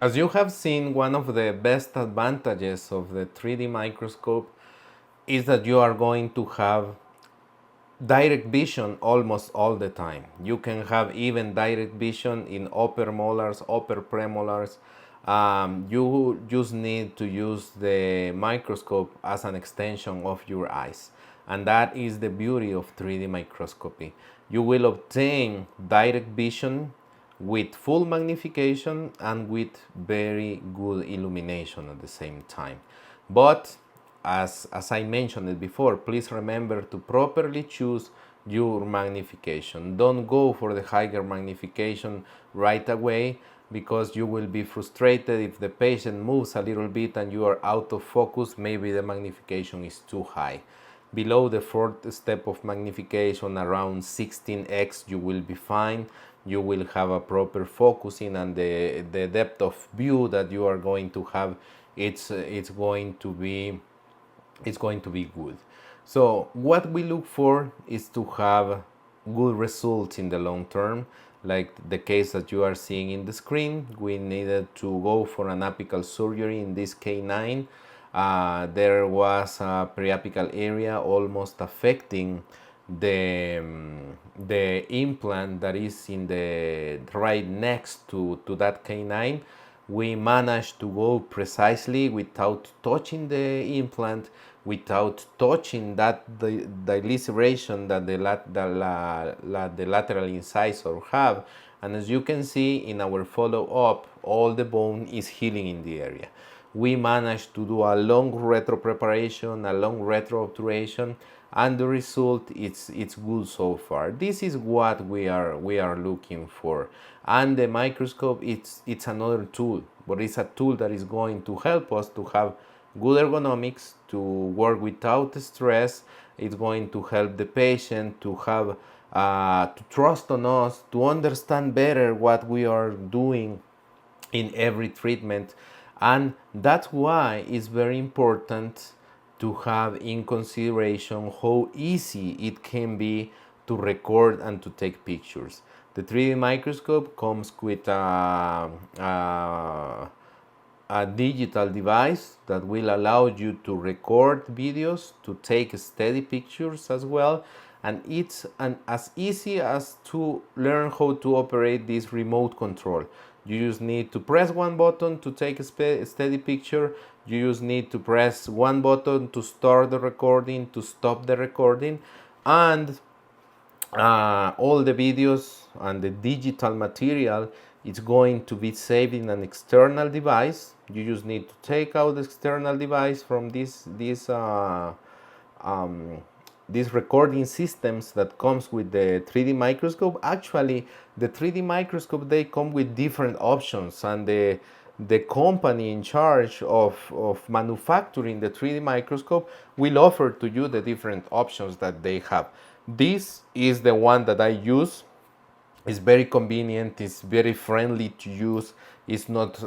As you have seen, one of the best advantages of the 3D microscope is that you are going to have direct vision almost all the time. You can have even direct vision in upper molars, upper premolars. You just need to use the microscope as an extension of your eyes. And that is the beauty of 3D microscopy. You will obtain direct vision with full magnification and with very good illumination at the same time. But as I mentioned it before, please remember to properly choose your magnification. Don't go for the higher magnification right away, because you will be frustrated if the patient moves a little bit and you are out of focus. Maybe the magnification is too high. Below the fourth step of magnification, around 16x, you will be fine. You will have a proper focusing, and the depth of view that you are going to have, it's going to be good. So what we look for is to have good results in the long term. Like the case that you are seeing in the screen, we needed to go for an apical surgery in this K9. There was a periapical area almost affecting the implant that is in the right next to that K9. We managed to go precisely without touching the implant, without touching the laceration that the lateral incisor have. And as you can see in our follow-up, all the bone is healing in the area. We managed to do a long retro preparation, a long retro obturation, and the result, it's good so far. This is what we are looking for. And the microscope, it's another tool, but it's a tool that is going to help us to have good ergonomics, to work without stress. It's going to help the patient to have to trust on us, to understand better what we are doing in every treatment. And that's why it's very important to have in consideration how easy it can be to record and to take pictures. The 3D microscope comes with a digital device that will allow you to record videos, to take steady pictures as well. And it's as easy as to learn how to operate this remote control. You just need to press one button to take a steady picture. You just need to press one button to start the recording, to stop the recording, and all the videos and the digital material, it's going to be saved in an external device. You just need to take out the external device from these recording systems that comes with the 3D microscope. Actually, the 3D microscope, they come with different options, and the company in charge of manufacturing the 3D microscope will offer to you the different options that they have. This is the one that I use. It's very convenient, it's very friendly to use, it's not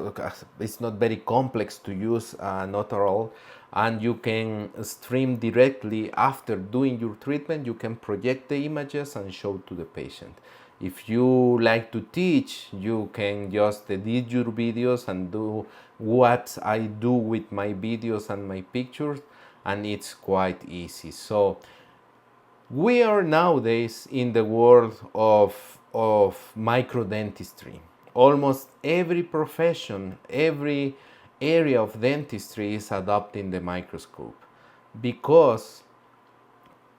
very complex to use, not at all. And you can stream directly after doing your treatment. You can project the images and show to the patient. If you like to teach, you can just edit your videos and do what I do with my videos and my pictures, and it's quite easy. So we are nowadays in the world of microdentistry. Almost every profession, every area of dentistry is adopting the microscope because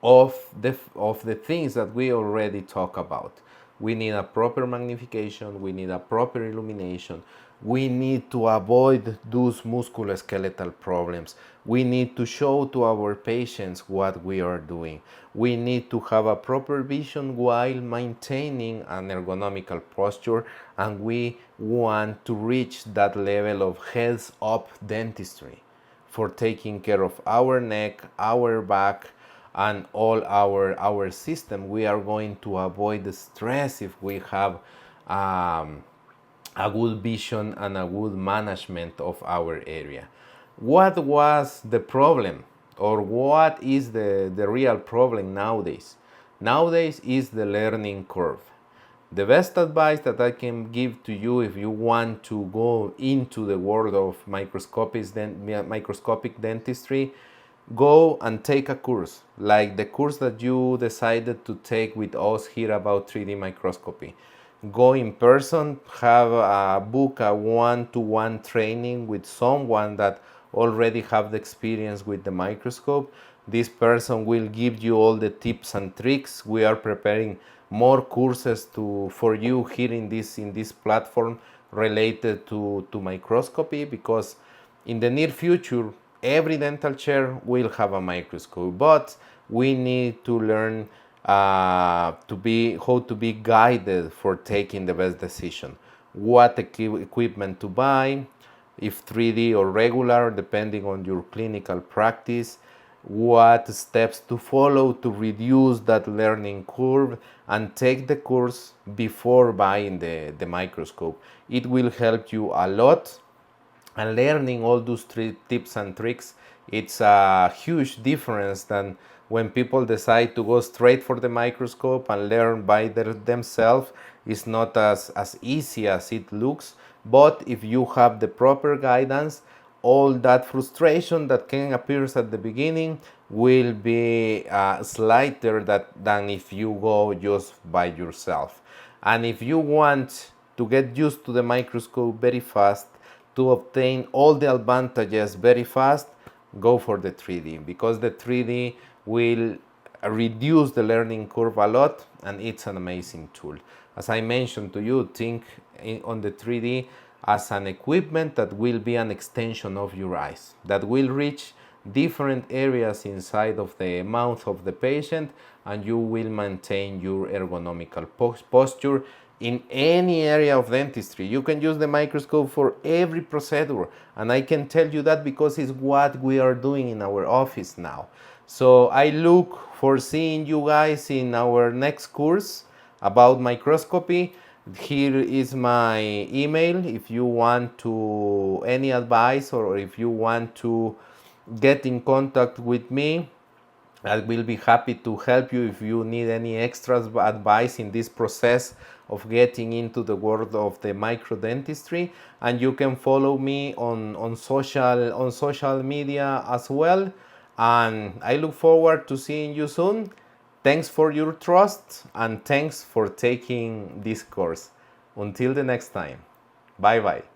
of the things that we already talk about. We need a proper magnification, we need a proper illumination, we need to avoid those musculoskeletal problems, we need to show to our patients what we are doing, we need to have a proper vision while maintaining an ergonomical posture, and we want to reach that level of heads up dentistry for taking care of our neck, our back, and all our system. We are going to avoid the stress if we have a good vision and a good management of our area. What was the problem, or what is the real problem nowadays? Nowadays is the learning curve. The best advice that I can give to you if you want to go into the world of microscopic dentistry, go and take a course, like the course that you decided to take with us here about 3D microscopy. Go in person, have a book a one-to-one training with someone that already have the experience with the microscope. This person will give you all the tips and tricks. We are preparing more courses for you here in this platform related to microscopy, because in the near future every dental chair will have a microscope, but we need to learn how to be guided for taking the best decision, what equipment to buy, if 3D or regular, depending on your clinical practice, what steps to follow to reduce that learning curve, and take the course before buying the microscope. It will help you a lot, and learning all those three tips and tricks, it's a huge difference than when people decide to go straight for the microscope and learn by themselves. It's not as easy as it looks, but if you have the proper guidance, all that frustration that can appear at the beginning will be slighter than if you go just by yourself. And if you want to get used to the microscope very fast, to obtain all the advantages very fast, go for the 3D, because the 3D will reduce the learning curve a lot, and it's an amazing tool. As I mentioned to you, think on the 3D as an equipment that will be an extension of your eyes, that will reach different areas inside of the mouth of the patient, and you will maintain your ergonomical posture in any area of dentistry. You can use the microscope for every procedure, and I can tell you that because it's what we are doing in our office now. So I look for seeing you guys in our next course about microscopy. Here is my email if you want to any advice, or if you want to get in contact with me. I will be happy to help you if you need any extra advice in this process of getting into the world of the microdentistry. And you can follow me on social media as well. And I look forward to seeing you soon. Thanks for your trust, and thanks for taking this course. Until the next time. Bye bye.